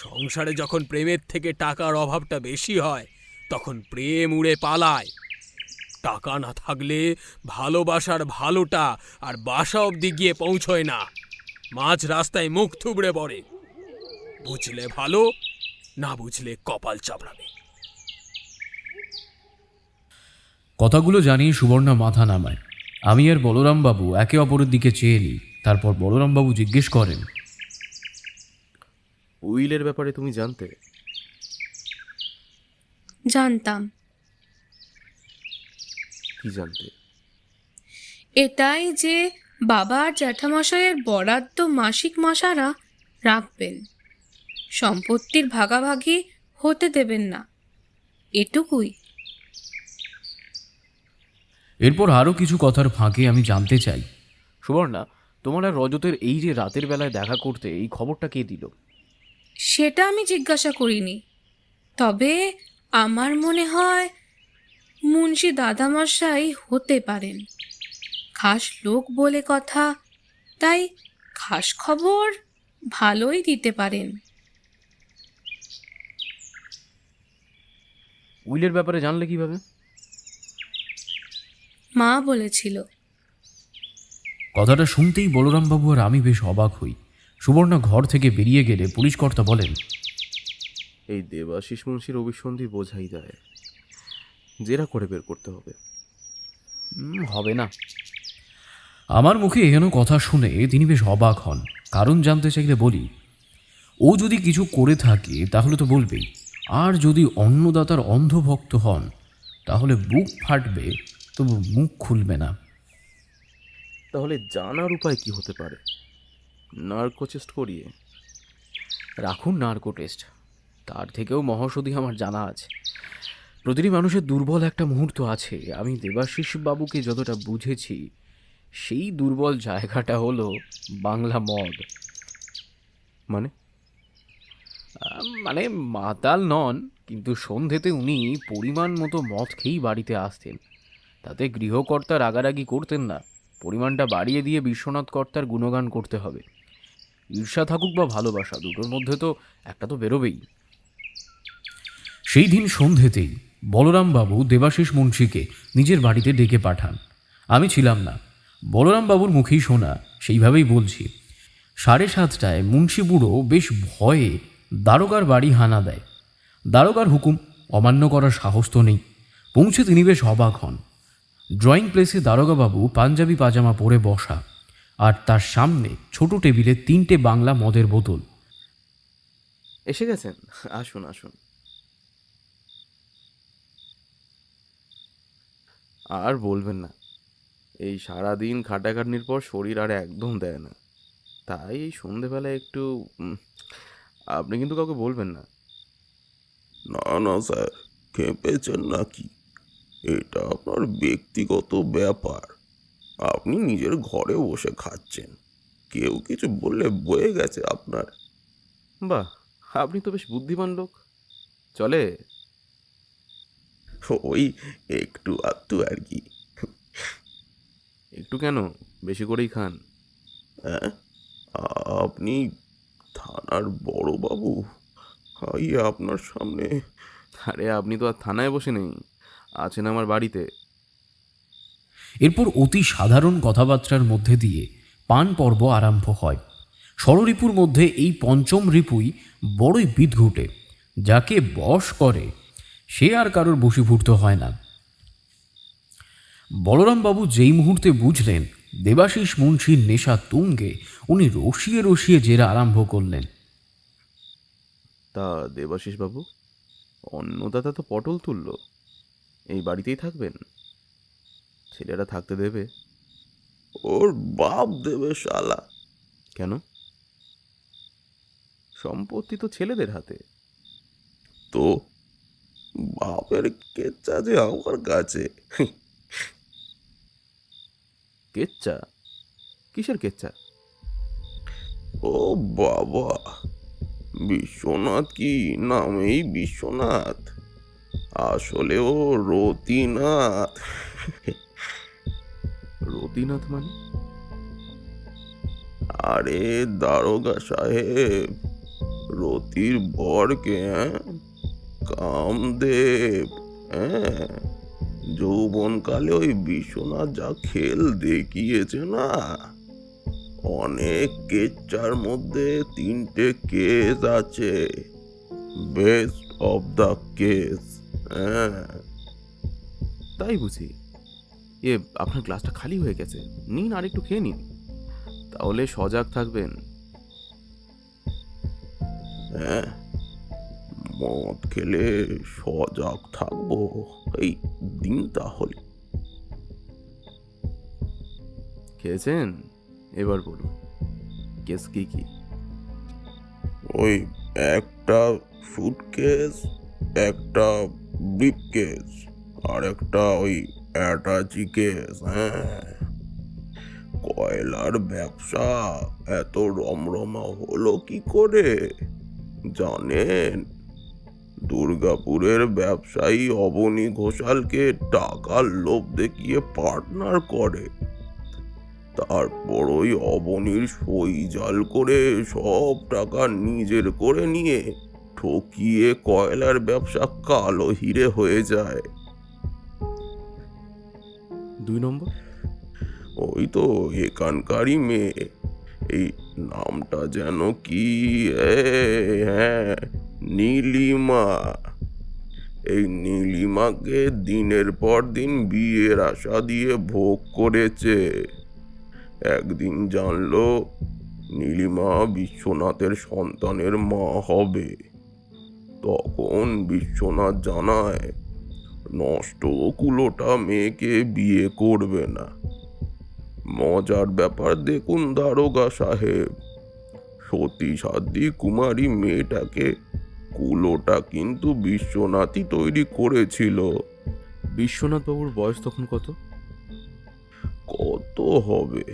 সংসারে যখন প্রেমের থেকে টাকার অভাবটা বেশি হয়, তখন প্রেম উড়ে পালায়। টাকা না থাকলে ভালোবাসার ভালোটা আর বাসা অবধি গিয়ে পৌঁছয় না, মাঝ রাস্তায় মুখ থুবড়ে পড়ে। বুঝলে ভালো, না বুঝলে কপাল চাপড়াবে। কথাগুলো জানিয়ে সুবর্ণা মাথা নামায়। আমি আর বলরামবাবু একে অপরের দিকে চেয়ে নিই। তারপর বলরামবাবু জিজ্ঞেস করেন, উইলের ব্যাপারে তুমি জানতে? জানতাম। কি জানতে? এটাই যে বাবা আর জ্যাঠামশাইয়ের বরাদ্দ মাসিক মশারা রাখবেন, সম্পত্তির ভাগাভাগি হতে দেবেন না, এটুকুই। এরপর আরও কিছু কথার ফাঁকে আমি জানতে চাই, সুবর্ণা, তোমার আর রজতের এই যে রাতের বেলায় দেখা করতে এই খবরটা কে দিল? সেটা আমি জিজ্ঞাসা করিনি, তবে আমার মনে হয় মুন্সি দাদামশাই হতে পারেন। খাস লোক বলে কথা, তাই খাস খবর ভালোই দিতে পারেন। উইলের ব্যাপারে জানলে কিভাবে? মা বলেছিল। কথাটা শুনতেই বলরামবাবু আর আমি বেশ অবাক হই। সুবর্ণা ঘর থেকে বেরিয়ে গেলে পুলিশকর্তা বলেন, এই দেবাশিস মুন্সির অভিসন্ধি বোঝাই যায়, জেরা করে বের করতে হবে। হবে না। আমার মুখে এহেন কথা শুনে তিনি বেশ অবাক হন। কারণ জানতে চাইলে বলি, ও যদি কিছু করে থাকে তাহলে তো বলবেই, আর যদি অন্নদাতার অন্ধভক্ত হন তাহলে বুক ফাটবে, তবু মুখ খুলবে না। তাহলে জানার উপায় কি হতে পারে? নার্কো টেস্ট করিয়ে রাখুন নার্কো টেস্ট, তার থেকেও মহাষধি আমার জানা আছে। প্রতিটি মানুষের দুর্বল একটা মুহূর্ত আছে। আমি দেবাশিস বাবুকে যতটা বুঝেছি, সেই দুর্বল জায়গাটা হলো বাংলা মদ। মানে? মানে মাতাল নন, কিন্তু সন্ধেতে উনি পরিমাণ মতো মদ খেয়েই বাড়িতে আসতেন। তাতে গৃহকর্তা রাগারাগি করতেন না, পরিমাণটা বাড়িয়ে দিয়ে বিশ্বনাথ কর্তার গুণগান করতে হবে। ঈর্ষা থাকুক বা ভালোবাসা, দুটোর মধ্যে তো একটা তো বেরোবেই। সেই দিন সন্ধেতেই বলরামবাবু দেবাশিস মুন্সিকে নিজের বাড়িতে ডেকে পাঠান। আমি ছিলাম না, বলরামবাবুর মুখেই শোনা, সেইভাবেই বলছি। 7:30টায় মুন্সি বুড়ো বেশ ভয়ে দারোগার বাড়ি হানা দেয়। দারোগার হুকুম অমান্য করার সাহস তো নেই। পৌঁছে তিনি বেশ অবাক হন। ড্রয়িং প্লেসে দারোগাবাবু পাঞ্জাবি পাজামা পরে বসা, আর তার সামনে ছোট টেবিলে 3টে বাংলা মদের বোতল। এসে গেছেন? আসুন আসুন। আর বলবেন না, এই সারাদিন খাটাখাটনির পর শরীর আর একদম দেয় না, তাই এই সন্ধেবেলায় একটু আপনি কিন্তু কাউকে বলবেন না। না না স্যার, খেপেছেন নাকি? এটা আপনার ব্যক্তিগত ব্যাপার। আপনি নিজের ঘরে বসে খাচ্ছেন, কেউ কিছু বললে বয়ে গেছে আপনার। বাহ, আপনি তো বেশ বুদ্ধিমান লোক। চলে? ওই একটু আধটু আর কি। একটু কেন, বেশি করেই খান। হ্যাঁ, আপনি থানার বড়বাবু, আপনার সামনে। আরে আপনি তো আর থানায় বসে নেই, আছেন আমার বাড়িতে। এরপর অতি সাধারণ কথাবার্তার মধ্যে দিয়ে পান পর্ব আরম্ভ হয়। ষড়রিপুর মধ্যে এই পঞ্চম রিপুই বড়ই বিদঘুটে। যাকে বশ করে সে আর কারোর বশীভূত হয় না। বলরামবাবু যেই মুহূর্তে বুঝলেন দেবাশিস মুন্সির নেশা তুঙ্গে, উনি রসিয়ে রসিয়ে জেরা আরম্ভ করলেন। তা দেবাশিস বাবু, অন্নদাতা তো পটল তুলল, এই বাড়িতেই থাকবেন? ছেলেরা থাকতে দেবে? ওর বাপ দেবে শালা। কেন? সম্পত্তি তো ছেলেদের হাতে। তো বাপের কেচ্ছা যে আমার কাছে। কেচ্চা? কিসের কেচ্চা? ও বাবা, বিশ্বনাথ কি নামেই বিশ্বনাথ, আসলে ও রতিনাথ। রতিনাথ মানে? আরে দারোগা সাহেব, রতির বরকে কামদেব। হ্যাঁ, যৌবনকালে ওই বিশ্বনাথ যা খেল দেখিয়েছে না, অনেক কেচ্চার মধ্যে 3টে কেস আছে, বেস্ট অফ দ্য কেস। হ্যাঁ, তাই বুঝি? আপনার গ্লাসটা খালি হয়ে গেছে, নিন আর একটু খেয়ে নিন, তাহলে সজাগ থাকবেন। হ্যাঁ, মদ খেলে সজাগ থাকবো, এই দিন তাহলে। খেয়েছেন? এবার বলুন কেস কি কি? ওই একটা সুটকেস, একটা ব্রিফকেস, আর একটা ওই অ্যাটাচি কেস। হ্যাঁ, কয়লার ব্যবসা এত রমরমা হলো কি করে জানেন? দুর্গাপুরের ব্যবসায়ী অবনী ঘোষালকে টাকার লোভ দেখিয়ে পার্টনার করে, তারপর ওই অবনীর সই জাল করে সব টাকা নিজের করে নিয়ে ঠকিয়ে কয়লার ব্যবসা কালো হিরে হয়ে যায়। 2 নম্বর? ওই তো এখানকারই মেয়ে, এই নামটা যেন কি, হ্যাঁ, নীলিমা। এই নীলিমাকে দিনের পর দিন বিয়ের আশা দিয়ে ভোগ করেছে। একদিন জানলো নীলিমা বিশ্বনাথের সন্তানের মা হবে, তখন বিশ্বনাথ জানায় নষ্ট কুলোটা মেয়েকে বিয়ে করবে না। মজার ব্যাপার দেখুন দারোগা সাহেব, সতী সাধ্বী কুমারী মেয়েটাকে কুলোটা কিন্তু বিশ্বনাথই তৈরি করেছিল। বিশ্বনাথ বাবুর বয়স তখন কত? কত হবে,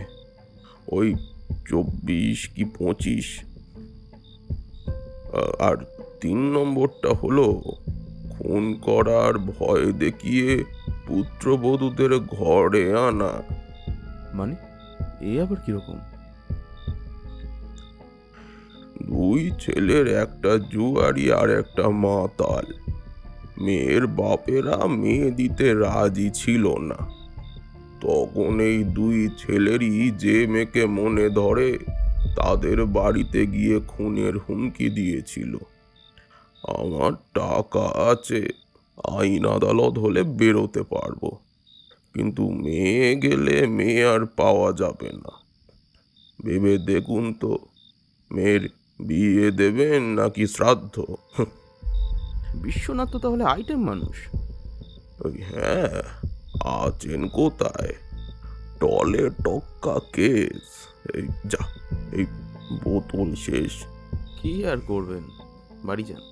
ওই 24 কি 25। আর 3 নম্বরটা হলো খুন করার ভয় দেখিয়ে পুত্রবধূদের ঘরে আনা। মানে এ আবার কিরকম? 2 ছেলের, একটা জুয়ারি আর একটা মাতাল। মেয়ের বাপেরা মেয়ে দিতে রাজি ছিল না, তখন এই 2 ছেলেরই যে মেয়েকে মনে ধরে তাদের বাড়িতে গিয়ে খুনের হুমকি দিয়েছিল। আমার টাকা আছে, আইন আদালত হলে বেরোতে পারবো, কিন্তু মেয়ে গেলে মেয়ে আর পাওয়া যাবে না। ভেবে দেখুন তো, মেয়ের বিয়ে দেবেন নাকি শ্রাদ্ধ? বিশ্বনাথ তো তাহলে আইটেম মানুষ। ওই হ্যাঁ, আছেন কোথায়, টলে টক্কা কেস। এই যা, এই বোতল শেষ। কি আর করবেন, বাড়ি যান।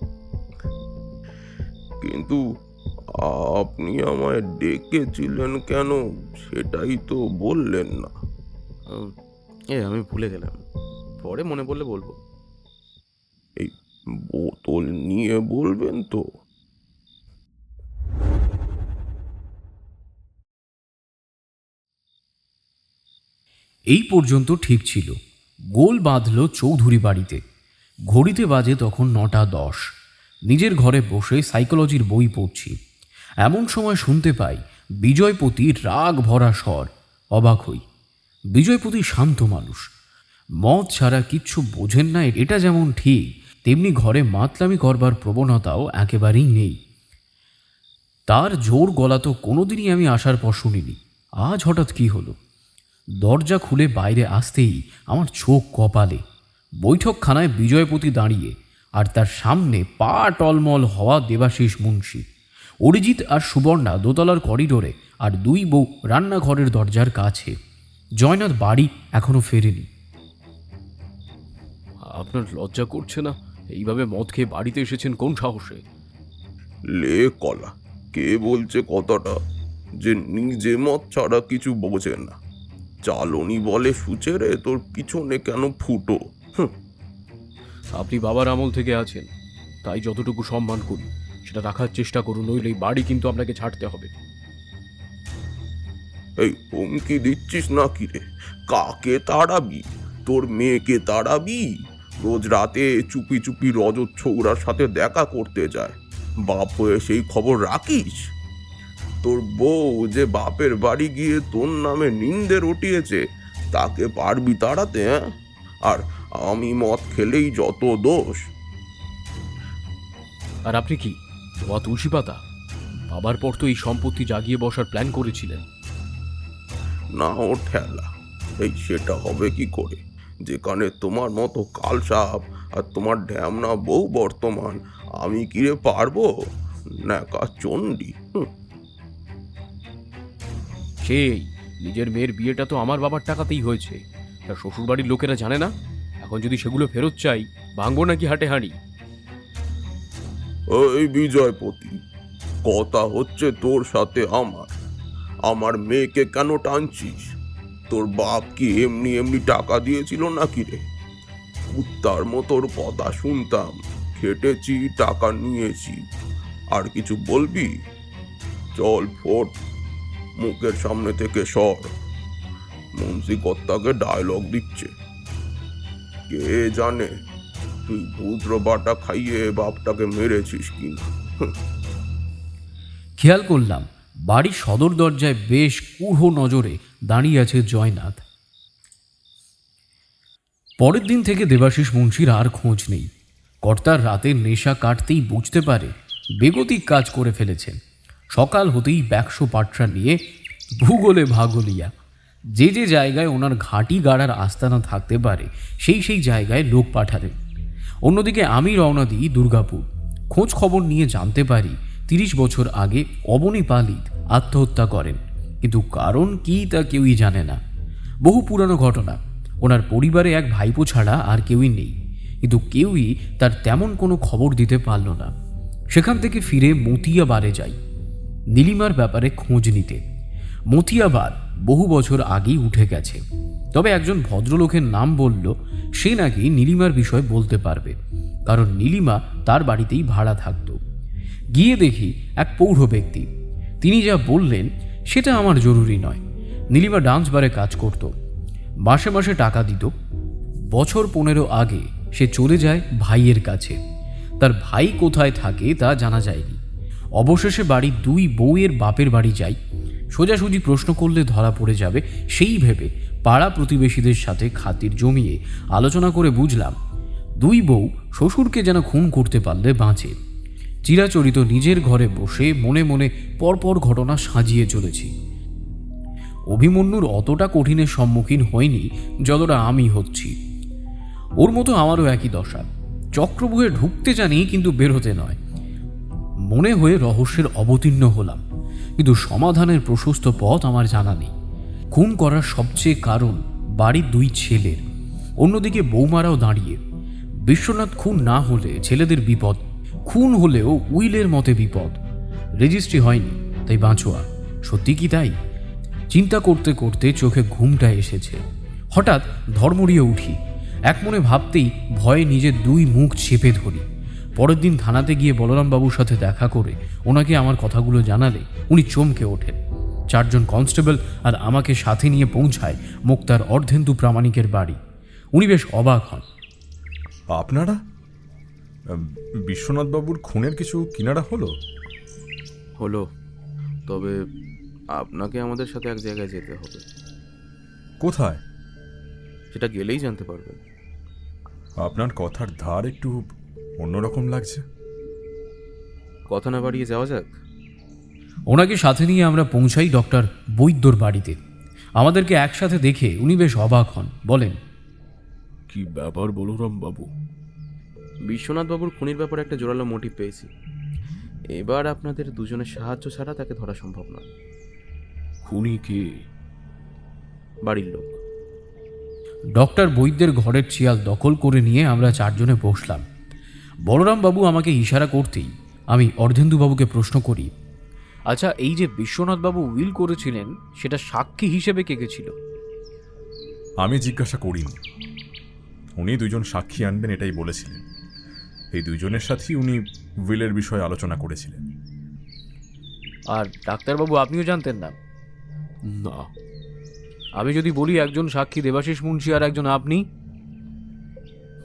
কিন্তু আপনি আমায় ডেকেছিলেন কেন সেটাই তো বললেন না। আমি ভুলে গেলাম, পরে মনে পড়লে বলবো। এই বোতল নিয়ে বলবেন তো? এই পর্যন্ত ঠিক ছিল। গোল বাঁধল চৌধুরী বাড়িতে। ঘড়িতে বাজে তখন 9:10। নিজের ঘরে বসে সাইকোলজির বই পড়ছি, এমন সময় শুনতে পাই বিজয়পতির রাগ ভরা স্বর। অবাক হই। বিজয়পতি শান্ত মানুষ, মদ ছাড়া কিচ্ছু বোঝেন না, এটা যেমন ঠিক তেমনি ঘরে মাতলামি করবার প্রবণতাও একেবারেই নেই। তার জোর গলা তো কোনোদিনই আমি আসার পর শুনিনি। আজ হঠাৎ কি হলো? দরজা খুলে বাইরে আসতেই আমার চোখ কপালে। বৈঠকখানায় বিজয়পতি দাঁড়িয়ে, আর তার সামনে পা টলমল হওয়া দেবাশিস মুন্সি। অরিজিৎ আর সুবর্ণা দোতলার করিডোরে, আর 2 বউ রান্নাঘরের দরজার কাছে। জয়নাথ বাড়ি এখনো ফেরেনি। আপনার লজ্জা করছে না? এইভাবে মদ খেয়ে বাড়িতে এসেছেন কোন সাহসে? লে কলা, কে বলছে কথাটা যে নিজে মদ ছাড়া কিছু বোঝে না? চালনি বলে সুচেরে, তোর পিছনে কেন ফুটো? আপনি বাবার আমল থেকে আছেন, তাই যতটুকু সম্মান করি সেটা রাখার চেষ্টা করুন, নইলে এই বাড়ি কিন্তু আপনাকে ছাড়তে হবে। এই হুমকি দিচ্ছিস না কি রে? কাকে তাড়াবি? তোর মেয়েকে তাড়াবি? রোজ রাতে চুপি চুপি রজত ছৌরার সাথে দেখা করতে যায়, বাপ হয়ে সেই খবর রাখিস? তোর বউ যে বাপের বাড়ি গিয়ে তোর নামে নিন্দে রটিয়েছে, তাকে পারবি তাড়াতে? হ্যাঁ, আর আমি মদ খেলেই যত দোষ। আর আপনি কি তোমার তুলসী পাতা? বাবার পর তো এই সম্পত্তি জাগিয়ে বসার প্ল্যান করেছিলেন। না ও ঠেলা, এই সেটা হবে কি করে যেখানে তোমার মতো কালসাপ আর তোমার ঢ্যামনা বউ বর্তমান? আমি কিরে পারবো? নাকা চণ্ডী। সেই নিজের মেয়ের বিয়েটা তো আমার বাবার টাকাতেই হয়েছে, তার শ্বশুরবাড়ির লোকেরা জানে না? এখন যদি সেগুলো ফেরত চাই, ভাঙবো নাকি হাটে হাঁড়ি? ওই বিজয়পতি, কথা হচ্ছে তোর সাথে আমার মেয়েকে কেন টানছিস? তোর বাপ কি এমনি এমনি টাকা দিয়েছিল নাকি রে? কুত্তার মতোর কথা শুনতাম, খেটেছি, টাকা নিয়েছি। আর কিছু বলবি? চল ফোট, মুখের সামনে থেকে সর। মুন্সি কর্তাকে ডায়লগ দিচ্ছে। কে জানে তুই ভূত্র বাটা খাইয়ে বাপটাকে মেরেছিস কিনা। খেয়াল করলাম বাড়ির সদর দরজায় বেশ কুঢ় নজরে দাঁড়িয়ে আছে জয়নাথ। পরের দিন থেকে দেবাশিস মুন্সির আর খোঁজ নেই। কর্তার রাতের নেশা কাটতেই বুঝতে পারে বেগতিক কাজ করে ফেলেছেন। সকাল হতেই ব্যাকশো পাটরা নিয়ে ভূগোলে ভাগলিয়া যে যে জায়গায় ওনার ঘাঁটি গাড়ার আস্তানা থাকতে পারে সেই সেই জায়গায় লোক পাঠালেন। অন্যদিকে আমি রওনা দিই দুর্গাপুর। খোঁজ খবর নিয়ে জানতে পারি 30 বছর আগে অবনী পালিত আত্মহত্যা করেন, কিন্তু কারণ কি তা কেউই জানে না। বহু পুরানো ঘটনা। ওনার পরিবারে এক ভাইপো ছাড়া আর কেউই নেই, কিন্তু কেউই তার তেমন কোনো খবর দিতে পারল না। সেখান থেকে ফিরে মতিয়াবারে যাই নীলিমার ব্যাপারে খোঁজ নিতে। মতিয়াবার বহু বছর আগেই উঠে গেছে, তবে একজন ভদ্রলোকের নাম বলল সে নাকি নীলিমার বিষয় বলতে পারবে, কারণ নীলিমা তার বাড়িতেই ভাড়া থাকত। গিয়ে দেখি এক পৌঢ় ব্যক্তি। তিনি যা বললেন সেটা আমার জরুরি নয়। নীলিমা ডান্স বারে কাজ করত, মাসে মাসে টাকা দিত। বছর 15 আগে সে চলে যায় ভাইয়ের কাছে। তার ভাই কোথায় থাকে তা জানা যায়নি। অবশেষে বাড়ির 2 বউয়ের বাপের বাড়ি যাই। সোজাসুজি প্রশ্ন করলে ধরা পড়ে যাবে সেই ভেবে পাড়া প্রতিবেশীদের সাথে খাতির জমিয়ে আলোচনা করে বুঝলাম 2 বউ শ্বশুরকে যেন খুন করতে পারলে বাঁচে। চিরাচরিত নিজের ঘরে বসে মনে মনে পরপর ঘটনা সাজিয়ে চলেছি। অভিমন্যুর অতটা কঠিনের সম্মুখীন হয়নি যতটা আমি হচ্ছি। ওর মতো আমারও একই দশা। চক্রবুহে ঢুকতে জানি, কিন্তু বেরোতে নয়। মনে হয়ে রহস্যের অবতীর্ণ হলাম, কিন্তু সমাধানের প্রশস্ত পথ আমার জানা নেই। খুন করার সবচেয়ে কারণ বাড়ির 2 ছেলের, অন্যদিকে বৌমারাও দাঁড়িয়ে। বিশ্বনাথ খুন না হলে ছেলেদের বিপদ, খুন হলেও উইলের মতে বিপদ। রেজিস্ট্রি হয়নি তাই বাঁচোয়া। সত্যি কি তাই? চিন্তা করতে করতে চোখে ঘুমটা এসেছে। হঠাৎ ধর্মড়িয়ে উঠি। এক মনে ভাবতেই ভয়ে নিজের 2 মুখ চেপে ধরি। পরের দিন থানাতে গিয়ে বলরামবাবুর সাথে দেখা করে ওনাকে আমার কথাগুলো জানালে উনি চমকে ওঠেন। 4 জন কনস্টেবল আর আমাকে সাথে নিয়ে পৌঁছায় মুক্তার অর্ধেন্দু প্রামাণিকের বাড়ি। উনি বেশ অবাক হন। আপনারা? বিশ্বনাথবাবুর খুনের কিছু কিনারা হলো? হলো, তবে আপনাকে আমাদের সাথে এক জায়গায় যেতে হবে। কোথায়? সেটা গেলেই জানতে পারবেন। আপনার কথার ধার একটু অন্যরকম লাগছে। কথা না বাড়িয়ে যাওয়া যাক। ওনাকে সাথে নিয়ে আমরা পৌঁছাই ডক্টর বৈদ্যর বাড়িতে। আমাদেরকে একসাথে দেখে উনি বেশ অবাক হন। বলেন, কি ব্যাপার বলরাম বাবু? বিশ্বনাথবাবুর খুনির ব্যাপারে একটা জোরালো মোটিভ পেয়েছি। এবার আপনাদের দুজনের সাহায্য ছাড়া তাকে ধরা সম্ভব নয়। খুনি কে? বাড়ির লোক। ডক্টর বৈদ্যের ঘরের চেয়ার দখল করে নিয়ে আমরা 4 জনে বসলাম। বলরামবাবু আমাকে ইশারা করতেই আমি অর্ধেন্দুবাবুকে প্রশ্ন করি, আচ্ছা, এই যে বিশ্বনাথবাবু উইল করেছিলেন সেটা সাক্ষী হিসেবে কে কে ছিল? আমি জিজ্ঞাসা করিনি। উনি 2 জন সাক্ষী আনবেন এটাই বলেছিলেন। এই 2 জনের সাথেই উনি উইলের বিষয়ে আলোচনা করেছিলেন। আর ডাক্তারবাবু আপনিও জানতেন না? না। আমি যদি বলি একজন সাক্ষী দেবাশিস মুন্সি আর একজন আপনি?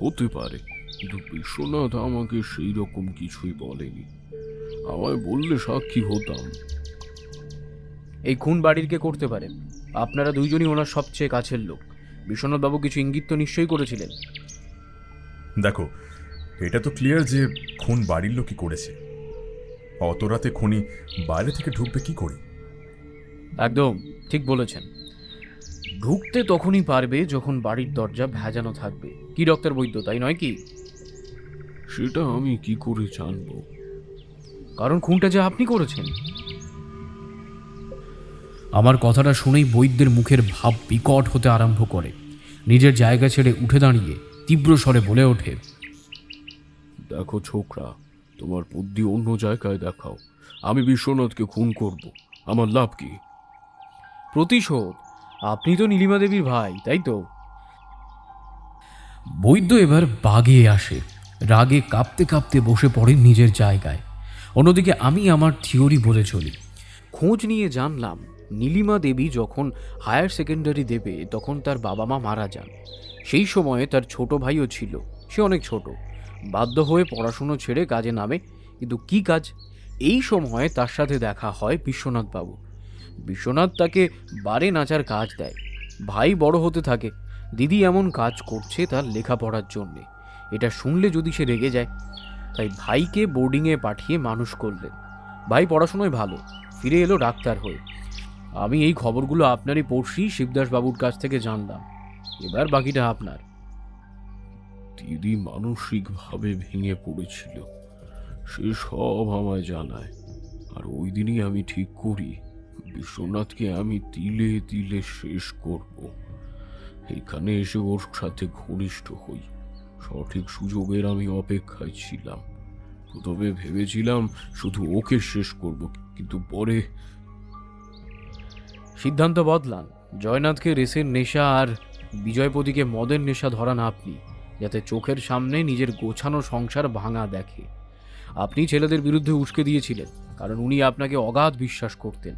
হতে পারে, কিন্তু বিশ্বনাথ আমাকে সেই রকম কিছুই বলেনি। আমায় বললে সাক্ষী হতাম। এই খুন বাড়ির কে করতে পারেন? আপনারা দুইজনই ওনার সবচেয়ে কাছের লোক। বিশ্বনাথবাবু কিছু ইঙ্গিত তো নিশ্চয়ই করেছিলেন। দেখো, এটা তো ক্লিয়ার যে খুন বাড়ির লোকই করেছে। অত রাতে খুনি বাইরে থেকে ঢুকবে কি করে? একদম ঠিক বলেছেন। ঢুকতে তখনই পারবে যখন বাড়ির দরজা ভেজানো থাকবে। কি ডক্টর বৈদ্য, তাই নয় কি? সেটা আমি কি করে জানবো? কারণ খুনটা যে আপনি করেছেন। আমার কথাটা শুনেই বৈদ্যের মুখের ভাব বিকট হতে আরম্ভ করে। নিজের জায়গা ছেড়ে উঠে দাঁড়িয়ে তীব্র স্বরে বলে ওঠে, দেখো ছোকরা, তোমার বুদ্ধি অন্য জায়গায় দেখাও। আমি বিশ্বনাথকে খুন করব, আমার লাভ কি? প্রতিশোধ? আপনি তো নীলিমা দেবীর ভাই, তাই তো? বৈদ্য এবার বাগিয়ে আসে। রাগে কাঁপতে কাঁপতে বসে পড়ে নিজের জায়গায়। অন্যদিকে আমি আমার থিওরি বলে চলি। খোঁজ নিয়ে জানলাম নীলিমা দেবী যখন হায়ার সেকেন্ডারি দেবে তখন তার বাবা মা মারা যান। সেই সময়ে তার ছোট ভাইও ছিল, সে অনেক ছোট। বাধ্য হয়ে পড়াশুনো ছেড়ে কাজে নামে। কিন্তু কি কাজ? এই সময়ে তার সাথে দেখা হয় বিশ্বনাথ বাবু। বিশ্বনাথ তাকে বারে নাচার কাজ দেয়। ভাই বড় হতে থাকে। দিদি এমন কাজ করছে তার লেখাপড়ার জন্যে। এটা শুনলে যদি সে রেগে যায়, তাই ভাইকে বোর্ডিংয়ে পাঠিয়ে মানুষ করলেন। ভাই পড়াশোনায় ভালো, ফিরে এলো ডাক্তার হয়ে। আমি এই খবরগুলো আপনারই পড়শি শিবদাস বাবুর কাছ থেকে জানলাম। এবার বাকিটা আপনার। দিদি মানসিকভাবে ভেঙে পড়েছিল, সে সব আমায় জানায়। আর ওই দিনই আমি ঠিক করি বিশ্বনাথকে আমি তিলে তিলে শেষ করব। এখানে এসে ওর সাথে ঘনিষ্ঠ হই। সঠিক সুযোগের আমি অপেক্ষায় ছিলাম। প্রথমে ভেবেছিলাম শুধু ওকে শেষ করব, কিন্তু পরে সিদ্ধান্ত বদলান। জয়নাথকে রেসের নেশা আর বিজয়পতিকে মদের নেশা ধরান আপনি, যাতে চোখের সামনে নিজের গোছানো সংসার ভাঙা দেখে। আপনি ছেলেদের বিরুদ্ধে উস্কে দিয়েছিলেন, কারণ উনি আপনাকে অগাধ বিশ্বাস করতেন।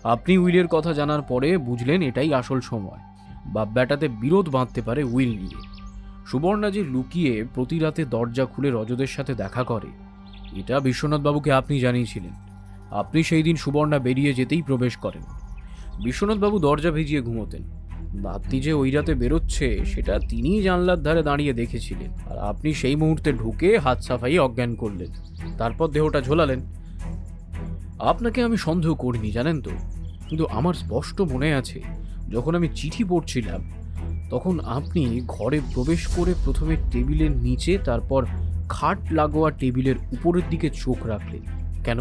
আপনি উইলের কথা জানার পরে বুঝলেন এটাই আসল সময়। বাপ বেটাতে বিরোধ বাঁধতে পারে উইল নিয়ে। সুবর্ণা যে লুকিয়ে প্রতি রাতে দরজা খুলে রজতের সাথে দেখা করে, এটা বিশ্বনাথবাবুকে আপনি জানিয়েছিলেন। আপনি সেই দিন সুবর্ণা বেরিয়ে যেতেই প্রবেশ করেন। বিশ্বনাথবাবু দরজা ভিজিয়ে ঘুমোতেন। নাতনি যে ওই রাতে বেরোচ্ছে সেটা তিনিই জানলার ধারে দাঁড়িয়ে দেখেছিলেন। আর আপনি সেই মুহূর্তে ঢুকে হাত সাফাই অজ্ঞান করলেন, তারপর দেহটা ঝোলালেন। আপনাকে আমি সন্দেহ করিনি, জানেন তো। কিন্তু আমার স্পষ্ট মনে আছে, যখন আমি চিঠি পড়ছিলাম তখন আপনি ঘরে প্রবেশ করে প্রথমে টেবিলের নিচে, তারপর খাট লাগোয়া টেবিলের উপরের দিকে চোখ রাখলেন। কেন?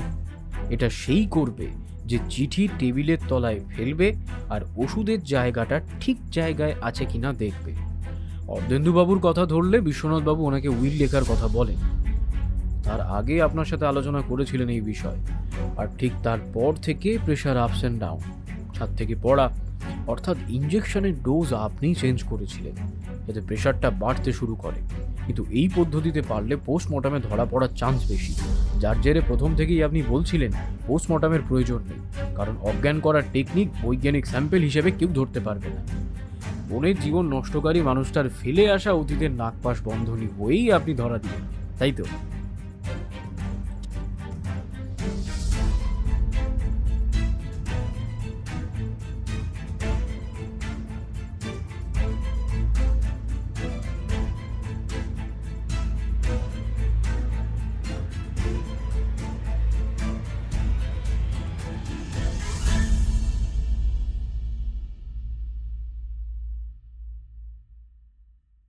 এটা সেই করবে যে চিঠি টেবিলের তলায় ফেলবে আর ওষুধের জায়গাটা ঠিক জায়গায় আছে কিনা দেখবে। অর্ধেন্দুবাবুর কথা ধরলে বিশ্বনাথবাবু ওনাকে উইল লেখার কথা বলেন। তার আগে আপনার সাথে আলোচনা করেছিলেন এই বিষয়। আর ঠিক তারপর থেকে প্রেশার আপস অ্যান্ড ডাউন। হাত থেকে পড়া, অর্থাৎ ইঞ্জেকশনের ডোজ আপনিই চেঞ্জ করেছিলেন যাতে প্রেশারটা বাড়তে শুরু করে। কিন্তু এই পদ্ধতিতে পারলে পোস্টমর্টমে ধরা পড়ার চান্স বেশি, যার জেরে প্রথম থেকেই আপনি বলছিলেন পোস্টমর্টমের প্রয়োজন নেই, কারণ অজ্ঞান করার টেকনিক বৈজ্ঞানিক স্যাম্পেল হিসেবে কেউ ধরতে পারবে না। বোনের জীবন নষ্টকারী মানুষটার ফেলে আসা অতীতের নাগপাশ বন্ধনী হয়েই আপনি ধরা দিলেন, তাই তো?